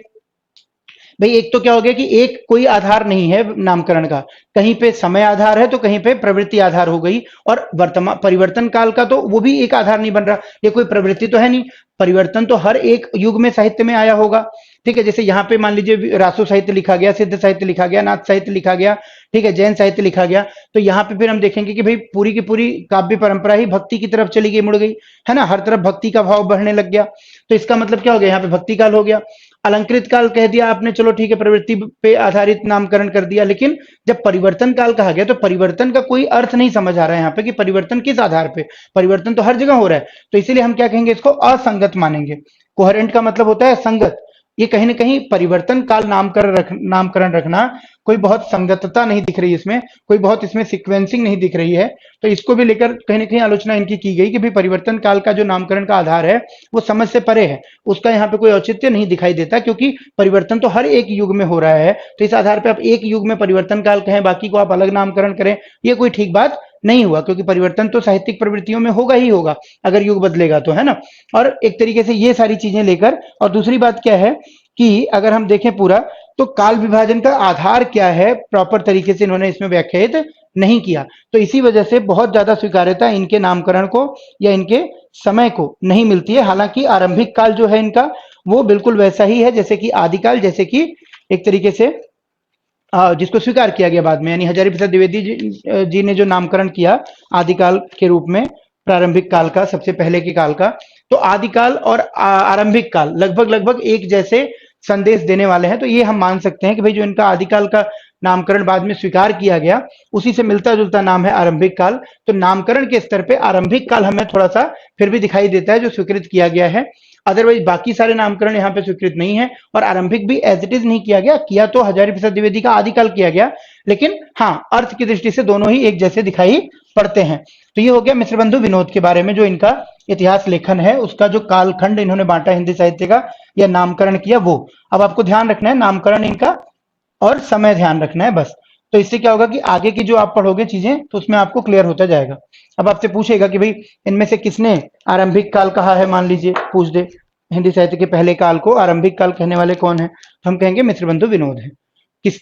Speaker 1: भाई एक तो क्या हो गया कि एक कोई आधार नहीं है नामकरण का, कहीं पे समय आधार है तो कहीं पे प्रवृत्ति आधार हो गई, और वर्तमान परिवर्तन काल का तो वो भी एक आधार नहीं बन रहा, ये कोई प्रवृत्ति तो है नहीं, परिवर्तन तो हर एक युग में साहित्य में आया होगा, ठीक है। जैसे यहाँ पे मान लीजिए रासो साहित्य लिखा गया, सिद्ध साहित्य लिखा गया, नाथ साहित्य लिखा गया, ठीक है, जैन साहित्य लिखा गया, तो यहाँ पे फिर हम देखेंगे कि भाई पूरी की पूरी काव्य परंपरा ही भक्ति की तरफ चली गई, मुड़ गई, है ना, हर तरफ भक्ति का भाव बढ़ने लग गया, तो इसका मतलब क्या हो गया, यहाँ पे भक्ति काल हो गया। अलंकृत काल कह दिया आपने, चलो ठीक है, प्रवृत्ति पे आधारित नामकरण कर दिया, लेकिन जब परिवर्तन काल कहा गया तो परिवर्तन का कोई अर्थ नहीं समझ आ रहा है यहाँ पे कि परिवर्तन किस आधार पे। परिवर्तन तो हर जगह हो रहा है, तो इसीलिए हम क्या कहेंगे, इसको असंगत मानेंगे। कोहेरेंट का मतलब होता है संगत। ये कहीं ना कहीं परिवर्तन काल नामकरण रखना कोई बहुत संगतता नहीं दिख रही इसमें, कोई बहुत इसमें सीक्वेंसिंग नहीं दिख रही है। तो इसको भी लेकर कहीं ना कहीं आलोचना इनकी की गई कि भाई परिवर्तन काल का जो नामकरण का आधार है वो समझ से परे है, उसका यहाँ पे कोई औचित्य नहीं दिखाई देता, क्योंकि परिवर्तन तो हर एक युग में हो रहा है। तो इस आधार पर आप एक युग में परिवर्तन काल कहें, बाकी को आप अलग नामकरण करें, ये कोई ठीक बात नहीं हुआ, क्योंकि परिवर्तन तो साहित्यिक प्रवृत्तियों में होगा ही होगा अगर युग बदलेगा तो, है ना। और एक तरीके से ये सारी चीजें लेकर, और दूसरी बात क्या है कि अगर हम देखें पूरा, तो काल विभाजन का आधार क्या है प्रॉपर तरीके से इन्होंने इसमें व्याख्यायित नहीं किया। तो इसी वजह से बहुत ज्यादा स्वीकार्यता इनके नामकरण को या इनके समय को नहीं मिलती है। हालांकि आरंभिक काल जो है इनका, वो बिल्कुल वैसा ही है जैसे कि आदिकाल, जैसे कि एक तरीके से जिसको स्वीकार किया गया बाद में, यानी हजारी प्रसाद द्विवेदी जी ने जो नामकरण किया आदिकाल के रूप में, प्रारंभिक काल का, सबसे पहले के काल का, तो आदिकाल और आरंभिक काल लगभग लगभग एक जैसे संदेश देने वाले हैं। तो ये हम मान सकते हैं कि भाई जो इनका आदिकाल का नामकरण बाद में स्वीकार किया गया, उसी से मिलता जुलता नाम है आरंभिक काल। तो नामकरण के स्तर पे आरंभिक काल हमें थोड़ा सा फिर भी दिखाई देता है जो स्वीकृत किया गया है। अदरवाइज बाकी सारे नामकरण यहाँ पे स्वीकृत नहीं है, और आरंभिक भी एज इट इज नहीं किया गया, किया तो हजारी प्रसाद द्विवेदी का आदिकाल किया गया, लेकिन हाँ अर्थ की दृष्टि से दोनों ही एक जैसे दिखाई पड़ते हैं। तो ये हो गया मिश्रबंधु विनोद के बारे में, जो इनका इतिहास लेखन है, उसका जो कालखंड इन्होंने बांटा हिंदी साहित्य का या नामकरण किया वो। अब आपको ध्यान रखना है नामकरण इनका और समय ध्यान रखना है बस। तो इससे क्या होगा कि आगे की जो आप पढ़ोगे चीजें तो उसमें आपको क्लियर होता जाएगा। अब आपसे पूछेगा कि भाई इनमें से किसने आरंभिक काल कहा है, मान लीजिए पूछ दे हिंदी साहित्य के पहले काल को आरंभिक काल कहने वाले कौन है, तो हम कहेंगे मिश्रबंधु विनोद है।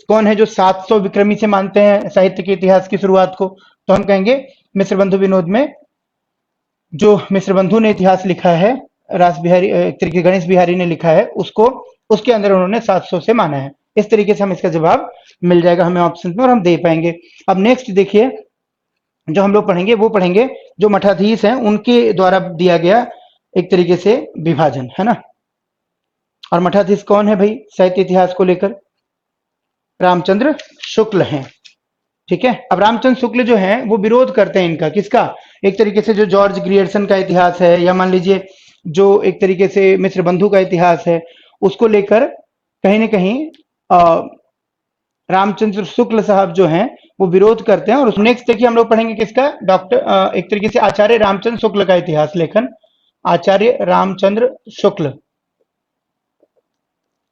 Speaker 1: कौन है जो 700 विक्रमी से मानते हैं साहित्य के इतिहास की शुरुआत को, तो हम कहेंगे मिश्रबंधु विनोद में जो मिश्रबंधु ने इतिहास लिखा है, रास बिहारी एक तरीके गणेश बिहारी ने लिखा है उसको, उसके अंदर उन्होंने 700 से माना है। इस तरीके से हम इसका जवाब मिल जाएगा हमें ऑप्शन में और हम दे पाएंगे। अब नेक्स्ट देखिए जो हम लोग पढ़ेंगे वो पढ़ेंगे जो मठाधीश हैं उनके द्वारा दिया गया एक तरीके से विभाजन, है ना। और मठाधीश कौन है भाई साहित्य इतिहास को लेकर, रामचंद्र शुक्ल हैं, ठीक है। अब रामचंद्र शुक्ल जो हैं वो विरोध करते हैं इनका, किसका, एक तरीके से जो जॉर्ज ग्रियर्सन का इतिहास है, या मान लीजिए जो एक तरीके से मिश्रबंधु का इतिहास है, उसको लेकर कहीं ना कहीं रामचंद्र शुक्ल साहब जो हैं वो विरोध करते हैं। और नेक्स्ट देखिए हम लोग पढ़ेंगे किसका, डॉक्टर एक तरीके से आचार्य रामचंद्र शुक्ल का इतिहास लेखन, आचार्य रामचंद्र शुक्ल,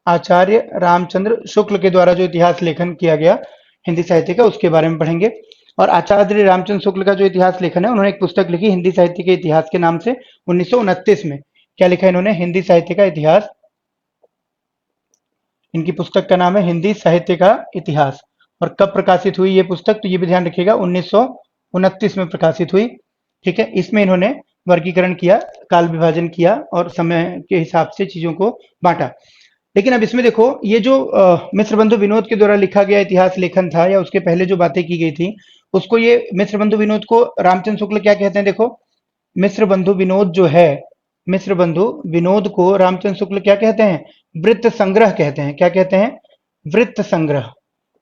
Speaker 1: आचार्य रामचंद्र शुक्ल के द्वारा जो इतिहास लेखन किया गया हिंदी साहित्य का, उसके बारे में पढ़ेंगे। और आचार्य रामचंद्र शुक्ल का जो इतिहास लेखन है, उन्होंने एक पुस्तक लिखी हिंदी साहित्य के इतिहास के नाम से 1929 में। क्या लिखा है इन्होंने, हिंदी साहित्य का इतिहास। इनकी पुस्तक का नाम है हिंदी साहित्य का इतिहास। और कब प्रकाशित हुई ये पुस्तक, तो ये भी ध्यान रखिएगा 1929 में प्रकाशित हुई, ठीक है। इसमें इन्होंने वर्गीकरण किया, काल विभाजन किया और समय के हिसाब से चीजों को बांटा। लेकिन अब इसमें देखो ये जो मिश्रबंधु विनोद के द्वारा लिखा गया इतिहास लेखन था, या उसके पहले जो बातें की गई थी, उसको ये मिश्रबंधु विनोद को रामचंद्र शुक्ल क्या कहते हैं, देखो मिश्रबंधु विनोद जो है, मिश्रबंधु विनोद को रामचंद्र शुक्ल क्या कहते हैं, वृत्त संग्रह कहते हैं। क्या कहते हैं, वृत्त संग्रह।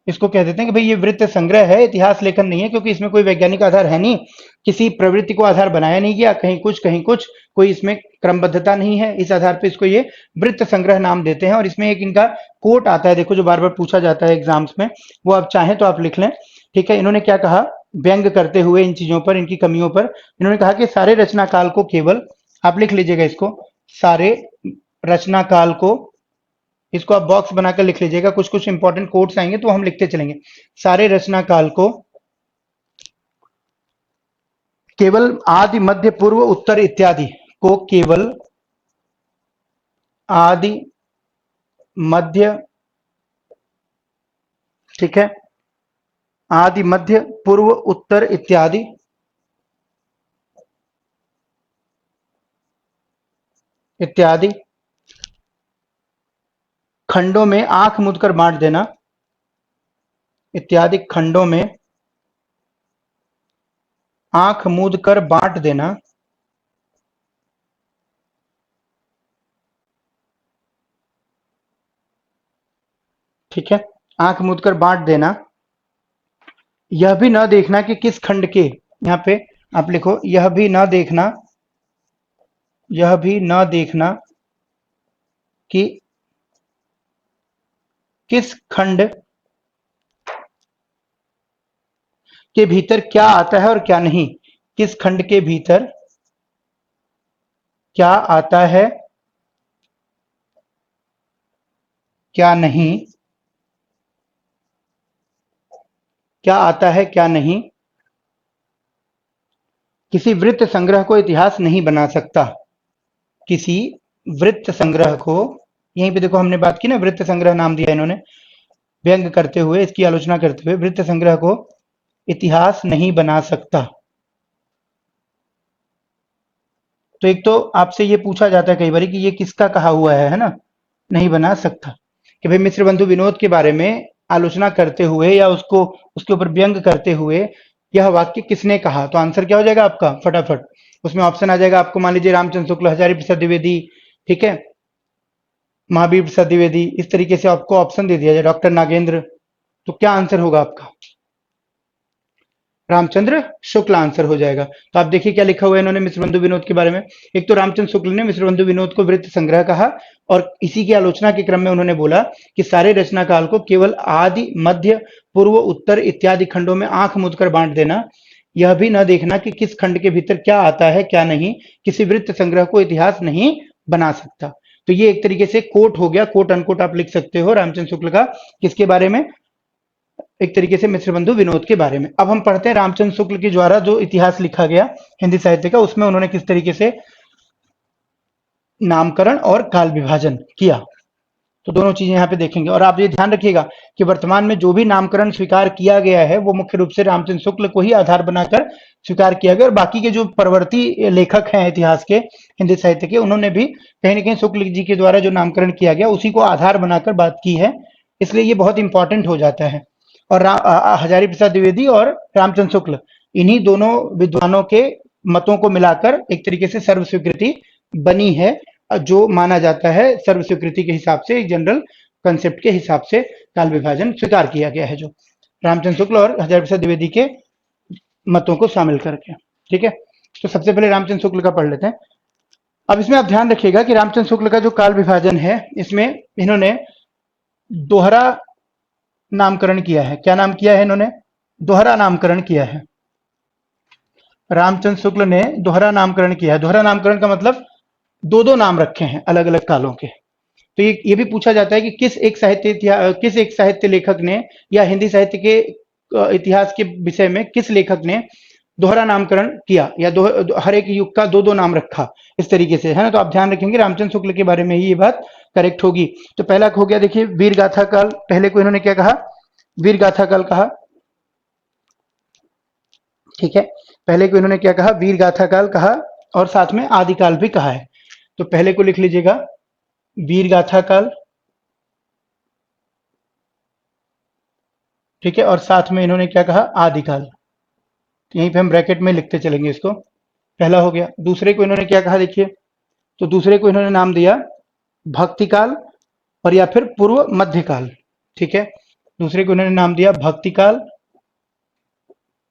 Speaker 1: इसको कह देते हैं कि भाई ये वृत्त संग्रह है, इतिहास लेखन नहीं है, क्योंकि इसमें कोई वैज्ञानिक आधार है नहीं, किसी प्रवृत्ति को आधार बनाया नहीं गया, कहीं कुछ कहीं कुछ, कोई इसमें क्रमबद्धता नहीं है, इस आधार पे इसको ये वृत्त संग्रह नाम देते हैं। और इसमें एक इनका कोट आता है, देखो जो बार बार पूछा जाता है एग्जाम्स में, वो आप चाहें तो आप लिख लें, ठीक है। इन्होंने क्या कहा, व्यंग करते हुए इन चीजों पर, इनकी कमियों पर, इन्होंने कहा कि सारे रचना काल को केवल, आप लिख लीजिएगा इसको, सारे रचना काल को, इसको आप बॉक्स बनाकर लिख लीजिएगा, कुछ कुछ इंपॉर्टेंट कोट्स आएंगे तो हम लिखते चलेंगे। सारे रचना काल को केवल आदि मध्य पूर्व उत्तर इत्यादि को केवल आदि मध्य, ठीक है, आदि मध्य पूर्व उत्तर इत्यादि इत्यादि खंडों में आंख मूंदकर बांट देना, इत्यादि खंडों में आंख मूंदकर बांट देना, ठीक है। आंख मूंद कर बांट देना, यह भी न देखना कि किस खंड के, यहाँ पे आप लिखो यह भी न देखना, यह भी न देखना कि किस खंड के भीतर क्या आता है और क्या नहीं, किस खंड के भीतर क्या आता है क्या नहीं, क्या आता है क्या नहीं, किसी वृत्त संग्रह को इतिहास नहीं बना सकता, किसी वृत्त संग्रह को, यहीं पे देखो हमने बात की ना, वृत्त संग्रह नाम दिया इन्होंने, व्यंग करते हुए, इसकी आलोचना करते हुए, वृत्त संग्रह को इतिहास नहीं बना सकता। तो एक तो आपसे ये पूछा जाता है कई बार कि ये किसका कहा हुआ है ना, नहीं बना सकता, कि भाई मिश्र बंधु विनोद के बारे में आलोचना करते हुए या उसको उसके ऊपर व्यंग करते हुए यह वाक्य किसने कहा, तो आंसर क्या हो जाएगा आपका फटाफट, उसमें ऑप्शन आ जाएगा आपको, मान लीजिए रामचंद्र शुक्ल, हजारी प्रसाद द्विवेदी, ठीक है, महावीर प्रसाद द्विवेदी, इस तरीके से आपको ऑप्शन दे दिया जाए, डॉक्टर नागेंद्र, तो क्या आंसर होगा आपका, रामचंद्र शुक्ल आंसर हो जाएगा। तो आप देखिए क्या लिखा हुआ है इन्होंने मिश्र बंधु विनोद के बारे में, एक तो रामचंद्र शुक्ल ने मिश्र बंधु विनोद को वृत्त संग्रह कहा, और इसी की आलोचना के क्रम में उन्होंने बोला कि सारे रचना काल को केवल आदि मध्य पूर्व उत्तर इत्यादि खंडों में आंख मूंद कर बांट देना, यह भी न देखना कि किस खंड के भीतर क्या आता है क्या नहीं, किसी वृत्त संग्रह को इतिहास नहीं बना सकता। तो ये एक तरीके से कोट हो गया, कोट अनकोट आप लिख सकते हो रामचंद्र शुक्ल का, किसके बारे में, एक तरीके से मिश्र बंधु विनोद के बारे में। अब हम पढ़ते हैं रामचंद्र शुक्ल के द्वारा जो इतिहास लिखा गया हिंदी साहित्य का, उसमें उन्होंने किस तरीके से नामकरण और काल विभाजन किया, तो दोनों चीजें यहाँ पे देखेंगे। और आप ये ध्यान रखिएगा कि वर्तमान में जो भी नामकरण स्वीकार किया गया है वो मुख्य रूप से रामचंद्र शुक्ल को ही आधार बनाकर स्वीकार किया गया, और बाकी के जो परवर्ती लेखक हैं इतिहास के हिंदी साहित्य के, उन्होंने भी कहीं ना कहीं शुक्ल जी के द्वारा जो नामकरण किया गया उसी को आधार बनाकर बात की है, इसलिए ये बहुत इंपॉर्टेंट हो जाता है। और हजारी प्रसाद द्विवेदी और रामचंद्र शुक्ल, इन्हीं दोनों विद्वानों के मतों को मिलाकर एक तरीके से सर्व स्वीकृति बनी है, जो माना जाता है सर्व स्वीकृति के हिसाब से, एक जनरल कंसेप्ट के हिसाब से काल विभाजन स्वीकार किया गया है, जो रामचंद्र शुक्ल और हजारी प्रसाद द्विवेदी के मतों को शामिल करके, ठीक है। तो सबसे पहले रामचंद्र शुक्ल का पढ़ लेते हैं। अब इसमें आप ध्यान रखिएगा कि रामचंद्र शुक्ल का जो काल विभाजन है, इसमें इन्होंने दोहरा नामकरण किया है। क्या नाम किया है इन्होंने, दोहरा नामकरण किया है, रामचंद्र शुक्ल ने दोहरा नामकरण किया है। दोहरा नामकरण का मतलब दो दो नाम रखे हैं अलग अलग कालों के। तो ये भी पूछा जाता है कि किस एक साहित्य लेखक ने या हिंदी साहित्य के इतिहास के विषय में किस लेखक ने दोहरा नामकरण किया, या हर एक युग का दो दो नाम रखा, इस तरीके से, है ना। तो आप ध्यान रखेंगे रामचंद्र शुक्ल के बारे में ही ये बात करेक्ट होगी। तो पहला हो गया, देखिए वीर गाथा काल, पहले को इन्होंने क्या कहा, वीर गाथा काल कहा, ठीक है, पहले को इन्होंने क्या कहा, वीर गाथा काल कहा, और साथ में आदिकाल भी कहा है। तो पहले को लिख लीजिएगा वीर गाथा काल, ठीक है, और साथ में इन्होंने क्या कहा, आदिकाल, तो यहीं पे हम ब्रैकेट में लिखते चलेंगे इसको, पहला हो गया। दूसरे को इन्होंने क्या कहा, देखिए, तो दूसरे को इन्होंने नाम दिया भक्ति काल, और या फिर पूर्व मध्य काल, ठीक है, दूसरे को इन्होंने नाम दिया भक्ति काल,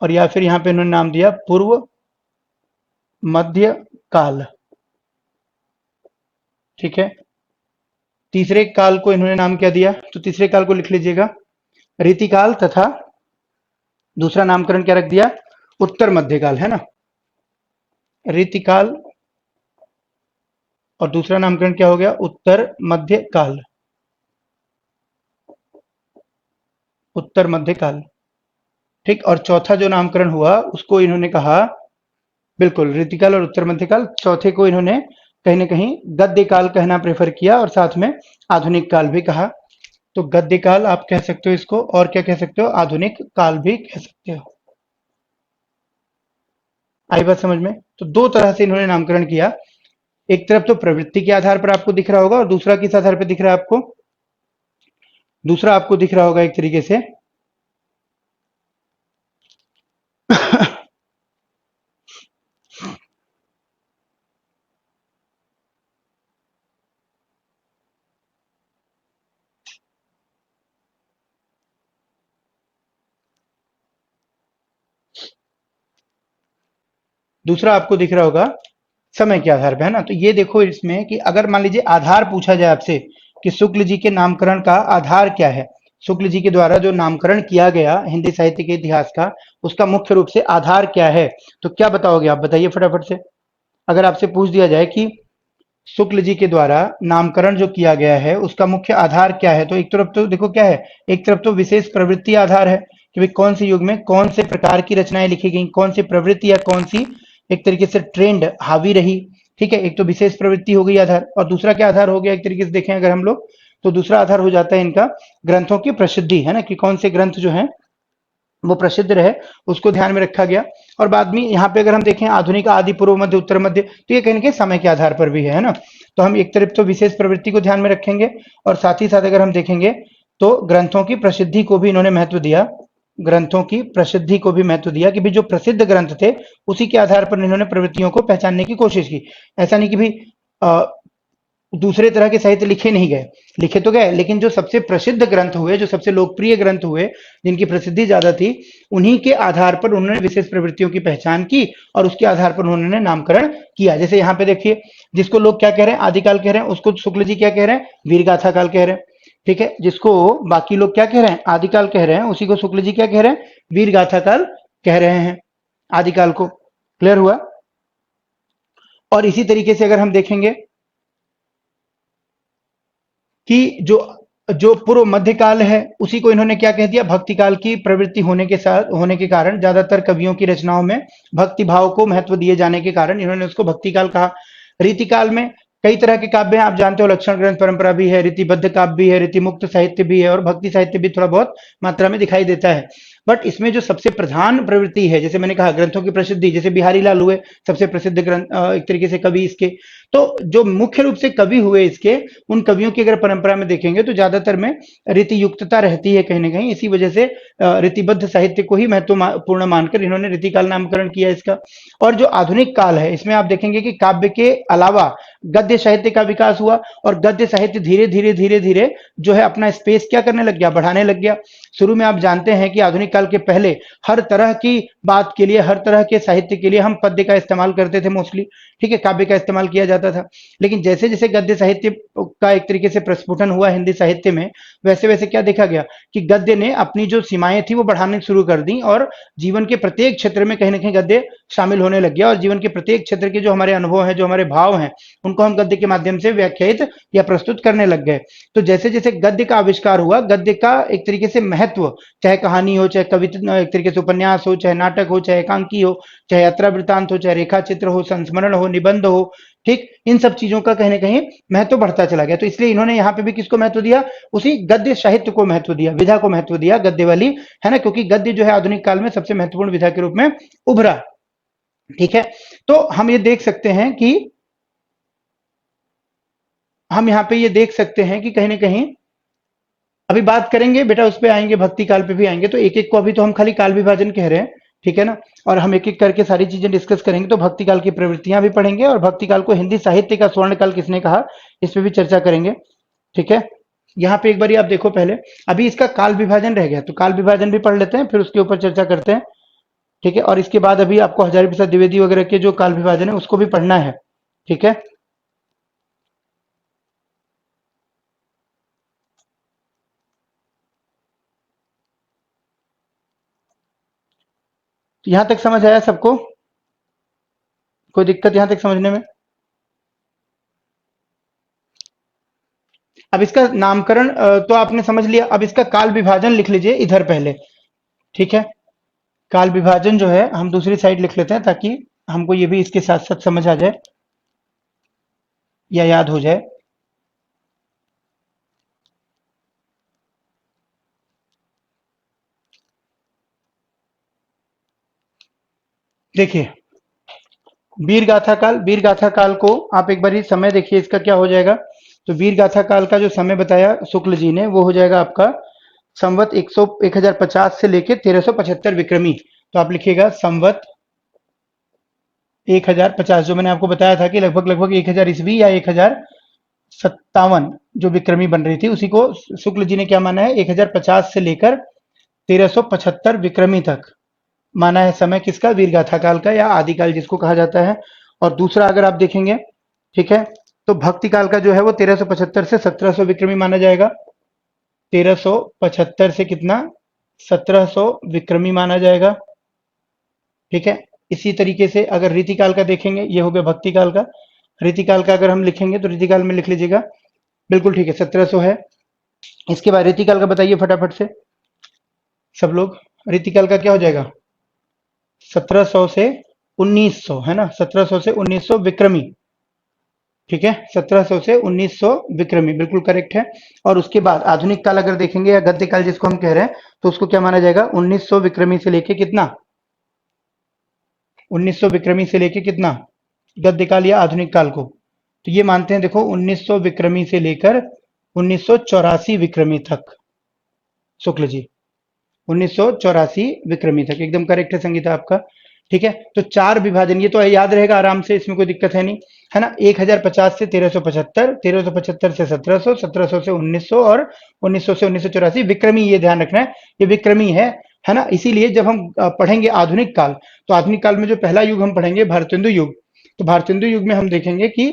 Speaker 1: और या फिर यहाँ पे इन्होंने नाम दिया पूर्व मध्य काल, ठीक है। तीसरे काल को इन्होंने नाम क्या दिया, तो तीसरे काल को लिख लीजिएगा रीतिकाल, तथा दूसरा नामकरण क्या रख दिया, उत्तर मध्यकाल, है ना, रीतिकाल, और दूसरा नामकरण क्या हो गया, उत्तर मध्य काल, उत्तर मध्य काल, ठीक। और चौथा जो नामकरण हुआ उसको इन्होंने कहा, बिल्कुल रीतिकाल और उत्तर मध्य काल, चौथे को इन्होंने कहीं ना कहीं गद्य काल कहना प्रेफर किया, और साथ में आधुनिक काल भी कहा। तो गद्य काल आप कह सकते हो इसको, और क्या कह सकते हो, आधुनिक काल भी कह सकते हो। आई बात समझ में, तो दो तरह से इन्होंने नामकरण किया, एक तरफ तो प्रवृत्ति के आधार पर आपको दिख रहा होगा, और दूसरा किस आधार पर दिख रहा है आपको, दूसरा आपको दिख रहा होगा एक तरीके से दूसरा आपको दिख रहा होगा समय के आधार पे, है ना। तो ये देखो इसमें कि अगर मान लीजिए आधार पूछा जाए आपसे कि शुक्ल जी के नामकरण का आधार क्या है, शुक्ल जी के द्वारा जो नामकरण किया गया हिंदी साहित्य के इतिहास का, उसका मुख्य रूप से आधार क्या है, तो क्या बताओगे आप? बताइए फटाफट से। अगर आपसे पूछ दिया जाए कि शुक्ल जी के द्वारा नामकरण जो किया गया है उसका मुख्य आधार क्या है, तो एक तरफ तो देखो क्या है, एक तरफ तो विशेष प्रवृत्ति आधार है कि भाई कौन से युग में कौन से प्रकार की रचनाएं लिखी गई, कौन सी प्रवृत्ति या कौन सी एक तरीके से ट्रेंड हावी रही। ठीक है, एक तो विशेष प्रवृत्ति हो गई आधार, और दूसरा क्या आधार हो गया एक तरीके से देखें अगर हम लोग, तो दूसरा आधार हो जाता है इनका ग्रंथों की प्रसिद्धि, है ना, कि कौन से ग्रंथ जो है वो प्रसिद्ध रहे, उसको ध्यान में रखा गया। और बाद में यहाँ पे अगर हम देखें आधुनिक आदि पूर्व मध्य उत्तर मध्य, तो ये कहीं ना कहीं समय के आधार पर भी है ना। तो हम एक तरफ तो विशेष प्रवृत्ति को ध्यान में रखेंगे, और साथ ही साथ अगर हम देखेंगे तो ग्रंथों की प्रसिद्धि को भी इन्होंने महत्व दिया, ग्रंथों की प्रसिद्धि को भी महत्व दिया कि भी जो प्रसिद्ध ग्रंथ थे उसी के आधार पर इन्होंने प्रवृत्तियों को पहचानने की कोशिश की। ऐसा नहीं कि भी दूसरे तरह के साहित्य लिखे नहीं गए, लिखे तो गए, लेकिन जो सबसे प्रसिद्ध ग्रंथ हुए, जो सबसे लोकप्रिय ग्रंथ हुए, जिनकी प्रसिद्धि ज्यादा थी, उन्हीं के आधार पर उन्होंने विशेष प्रवृत्तियों की पहचान की और उसके आधार पर उन्होंने नामकरण किया। जैसे यहाँ पे देखिए, जिसको लोग क्या कह रहे हैं, आदिकाल कह रहे हैं, उसको शुक्ल जी क्या कह रहे हैं, वीरगाथा काल कह रहे हैं। ठीक है, जिसको बाकी लोग क्या कह रहे हैं, आदिकाल कह रहे हैं, उसी को शुक्ल जी क्या कह रहे हैं, वीरगाथा काल कह रहे हैं आदिकाल को। क्लियर हुआ? और इसी तरीके से अगर हम देखेंगे कि जो पूर्व मध्यकाल है उसी को इन्होंने क्या कह दिया, भक्ति काल की प्रवृत्ति होने के कारण, ज्यादातर कवियों की रचनाओं में भक्ति भाव को महत्व दिए जाने के कारण इन्होंने उसको भक्ति काल कहा। रीतिकाल में कई तरह के काव्य हैं, आप जानते हो, लक्षण ग्रंथ परंपरा भी है, रीतिबद्ध काव्य भी है, रीतिमुक्त साहित्य भी है, और भक्ति साहित्य भी थोड़ा बहुत मात्रा में दिखाई देता है। बट इसमें जो सबसे प्रधान प्रवृत्ति है, जैसे मैंने कहा ग्रंथों की प्रसिद्धि, जैसे बिहारी लाल हुए सबसे प्रसिद्ध ग्रंथ, एक तरीके से कवि इसके, तो जो मुख्य रूप से कवि हुए इसके, उन कवियों की अगर परंपरा में देखेंगे तो ज्यादातर में रीति युक्तता रहती है कहीं ना कहीं, इसी वजह से रीतिबद्ध साहित्य को ही महत्वपूर्ण मानकर इन्होंने रीतिकाल नामकरण किया इसका। और जो आधुनिक काल है इसमें आप देखेंगे कि काव्य के अलावा गद्य साहित्य का विकास हुआ, और गद्य साहित्य धीरे धीरे धीरे धीरे जो है अपना स्पेस क्या करने लग गया, बढ़ाने लग गया। शुरू में आप जानते हैं कि आधुनिक काल के पहले हर तरह की बात के लिए, हर तरह के साहित्य के लिए हम पद्य का इस्तेमाल करते थे मोस्टली। ठीक है, काव्य का इस्तेमाल किया जाता था, लेकिन जैसे जैसे गद्य साहित्य का एक तरीके से प्रस्फुटन हुआ हिंदी साहित्य में, वैसे वैसे क्या देखा गया कि गद्य ने अपनी जो सीमाएं थी वो बढ़ानी शुरू कर दी, और जीवन के प्रत्येक क्षेत्र में कहीं ना कहीं गद्य शामिल होने लग गया, और जीवन के प्रत्येक क्षेत्र के जो हमारे अनुभव हैं, जो हमारे भाव हैं, उनको हम गद्य के माध्यम से व्याख्यायित या प्रस्तुत करने लग गए। तो जैसे जैसे गद्य का आविष्कार हुआ, गद्य का एक तरीके से महत्व, चाहे कहानी हो, चाहे कविता, एक तरीके से उपन्यास हो, चाहे नाटक हो, चाहे एकांकी हो, चाहे यात्रा वृत्तांत हो, चाहे रेखा चित्र हो, संस्मरण हो, निबंध हो, ठीक, इन सब चीजों का कहीं ना कहीं महत्व बढ़ता चला गया। तो इसलिए इन्होंने यहाँ पे भी किसको महत्व दिया, उसी गद्य साहित्य को महत्व दिया, विधा को महत्व दिया, गद्य वाली, है ना, क्योंकि गद्य जो है आधुनिक काल में सबसे महत्वपूर्ण विधा के रूप में उभरा। ठीक है, तो हम ये देख सकते हैं कि हम यहाँ पे ये देख सकते हैं कि कहीं ना कहीं अभी बात करेंगे बेटा, उस पे आएंगे, भक्ति काल पे भी आएंगे, तो एक एक को अभी तो हम खाली काल विभाजन कह रहे हैं, ठीक है ना, और हम एक एक करके सारी चीजें डिस्कस करेंगे। तो भक्ति काल की प्रवृत्तियां भी पढ़ेंगे, और भक्ति काल को हिंदी साहित्य का स्वर्ण काल किसने कहा, इस पे भी चर्चा करेंगे। ठीक है, यहाँ पे एक बार आप देखो, पहले अभी इसका काल विभाजन रह गया, तो काल विभाजन भी पढ़ लेते हैं, फिर उसके ऊपर चर्चा करते हैं। ठीक है, और इसके बाद अभी आपको हजारी प्रसाद द्विवेदी वगैरह के जो काल विभाजन है उसको भी पढ़ना है। ठीक है, तो यहां तक समझ आया सबको? कोई दिक्कत यहां तक समझने में? अब इसका नामकरण तो आपने समझ लिया, अब इसका काल विभाजन लिख लीजिए इधर पहले। ठीक है, काल विभाजन जो है हम दूसरी साइड लिख लेते हैं, ताकि हमको ये भी इसके साथ साथ समझ आ जाए या याद हो जाए। देखिए, वीर गाथा काल, वीर गाथा काल को आप एक बार ही समय देखिए इसका क्या हो जाएगा। तो वीर गाथा काल का जो समय बताया शुक्ल जी ने, वो हो जाएगा आपका संवत 1050 से लेके 1375 विक्रमी। तो आप लिखिएगा संवत 1050, जो मैंने आपको बताया था कि लगभग लगभग 1000 ईस्वी या 1057 जो विक्रमी बन रही थी, उसी को शुक्ल जी ने क्या माना है, 1050 से लेकर 1375 विक्रमी तक माना है समय किसका, वीरगाथा काल का या आदिकाल जिसको कहा जाता है। और दूसरा अगर आप देखेंगे, ठीक है, तो भक्ति काल का जो है वो 1375 से 1700 विक्रमी माना जाएगा। 1375 से कितना, 1700 विक्रमी माना जाएगा, ठीक है। इसी तरीके से अगर रीतिकाल का देखेंगे, ये हो गया भक्ति काल का। रीतिकाल का अगर हम लिखेंगे तो रीतिकाल में लिख लीजिएगा, बिल्कुल ठीक है, 1700 है। इसके बाद रीतिकाल का बताइए फटाफट से सब लोग। रीतिकाल का क्या हो जाएगा, 1700 से 1900, है ना, 1700 से 1900 विक्रमी, ठीक है, 1700 से 1900 विक्रमी, बिल्कुल करेक्ट है। और उसके बाद आधुनिक काल अगर देखेंगे या गद्य काल जिसको हम कह रहे हैं, तो उसको क्या माना जाएगा, 1900 विक्रमी से लेके कितना, 1900 विक्रमी से लेके कितना, गद्य काल या आधुनिक काल को। तो ये मानते हैं, देखो 1900 विक्रमी से लेकर 1984 विक्रमी तक, शुक्ल जी, 1984 विक्रमी तक, एकदम करेक्ट है संगीता आपका, ठीक है। तो चार विभाजन, ये तो याद रहेगा आराम से, इसमें कोई दिक्कत है नहीं, है ना। 1050 से 1375, 1375 से 1700, 1700 से 1900 और 1900 से 1984 विक्रमी, ये ध्यान रखना है, ये विक्रमी है ना। इसीलिए जब हम पढ़ेंगे आधुनिक काल, तो आधुनिक काल में जो पहला युग हम पढ़ेंगे भारतेंदु युग, तो भारतेंदु युग में हम देखेंगे कि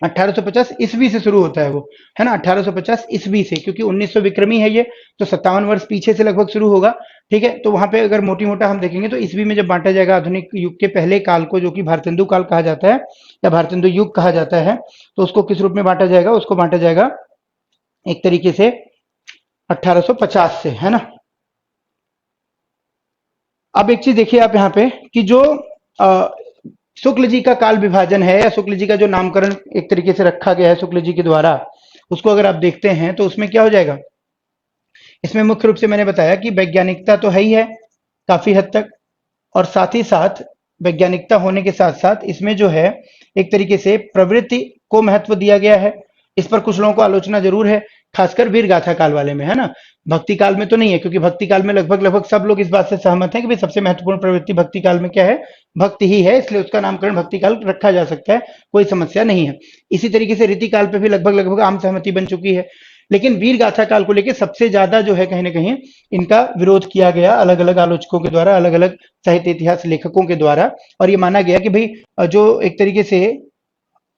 Speaker 1: 1850 ईस्वी से शुरू होता है वो, है ना, 1850 ईस्वी से, क्योंकि 1900 विक्रमी है ये, तो 57 वर्ष पीछे से लगभग शुरू होगा, ठीक है। तो वहां पे अगर मोटी मोटा हम देखेंगे तो ईस्वी में जब बांटा जाएगा आधुनिक युग के पहले काल को, जो कि भारतेंदु काल कहा जाता है या भारतेंदु युग कहा जाता है, तो उसको किस रूप में बांटा जाएगा, उसको बांटा जाएगा एक तरीके से 1850 से, है ना। अब एक चीज देखिए आप यहाँ पे कि जो शुक्ल जी का काल विभाजन है या शुक्ल जी का जो नामकरण एक तरीके से रखा गया है शुक्ल जी के द्वारा, उसको अगर आप देखते हैं तो उसमें क्या हो जाएगा, इसमें मुख्य रूप से मैंने बताया कि वैज्ञानिकता तो है ही है काफी हद तक, और साथ ही साथ वैज्ञानिकता होने के साथ साथ इसमें जो है एक तरीके से प्रवृत्ति को महत्व दिया गया है। इस पर कुछ लोगों को आलोचना जरूर है, खासकर वीर गाथा काल वाले में, है ना। भक्ति काल में तो नहीं है, क्योंकि भक्ति काल में लगभग लगभग सब लोग इस बात से सहमत हैं कि भाई सबसे महत्वपूर्ण प्रवृत्ति भक्ति काल में क्या है, भक्ति ही है, इसलिए उसका नामकरण भक्ति काल रखा जा सकता है, कोई समस्या नहीं है। इसी तरीके से रीति काल पे भी लगभग लगभग आम सहमति बन चुकी है। लेकिन वीर गाथा काल को लेकर सबसे ज्यादा जो है कहीं ना कहीं इनका विरोध किया गया अलग अलग आलोचकों के द्वारा, अलग अलग साहित्य इतिहास लेखकों के द्वारा, और ये माना गया कि भाई जो एक तरीके से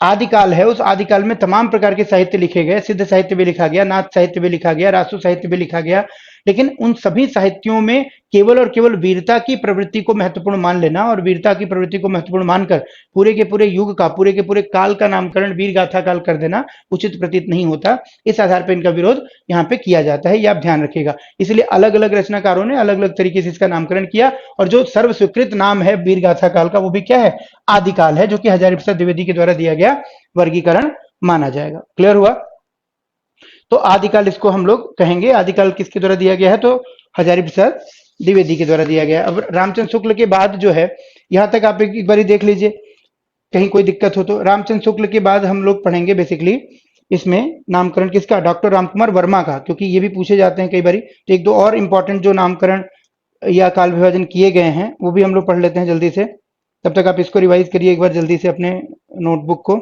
Speaker 1: आदिकाल है, उस आदिकाल में तमाम प्रकार के साहित्य लिखे गए, सिद्ध साहित्य भी लिखा गया, नाथ साहित्य भी लिखा गया, रासु साहित्य भी लिखा गया, लेकिन उन सभी साहित्यों में केवल और केवल वीरता की प्रवृत्ति को महत्वपूर्ण मान लेना और वीरता की प्रवृत्ति को महत्वपूर्ण मानकर पूरे के पूरे युग का, पूरे के पूरे काल का नामकरण वीर गाथा काल कर देना उचित प्रतीत नहीं होता। इस आधार पर इनका विरोध यहाँ पे किया जाता है, ये आप ध्यान रखिएगा। इसलिए अलग अलग रचनाकारों ने अलग अलग तरीके से इसका नामकरण किया, और जो सर्व स्वीकृत नाम है वीर गाथा काल का वो भी क्या है, आदिकाल है, जो कि हजारी प्रसाद द्विवेदी के द्वारा दिया गया वर्गीकरण माना जाएगा। क्लियर हुआ। तो आदिकाल इसको हम लोग कहेंगे, आदिकाल किसके द्वारा दिया गया है, तो हजारी प्रसाद द्विवेदी के द्वारा दिया गया है। अब रामचंद्र शुक्ल के बाद जो है, यहां तक आप एक बार देख लीजिए, कहीं कोई दिक्कत हो तो। रामचंद्र शुक्ल के बाद हम लोग पढ़ेंगे बेसिकली इसमें नामकरण किसका, डॉक्टर रामकुमार वर्मा का, क्योंकि ये भी पूछे जाते हैं कई बार। तो एक दो और इंपॉर्टेंट जो नामकरण या काल विभाजन किए गए हैं वो भी हम लोग पढ़ लेते हैं जल्दी से। तब तक आप इसको रिवाइज करिए एक बार जल्दी से अपने नोटबुक को।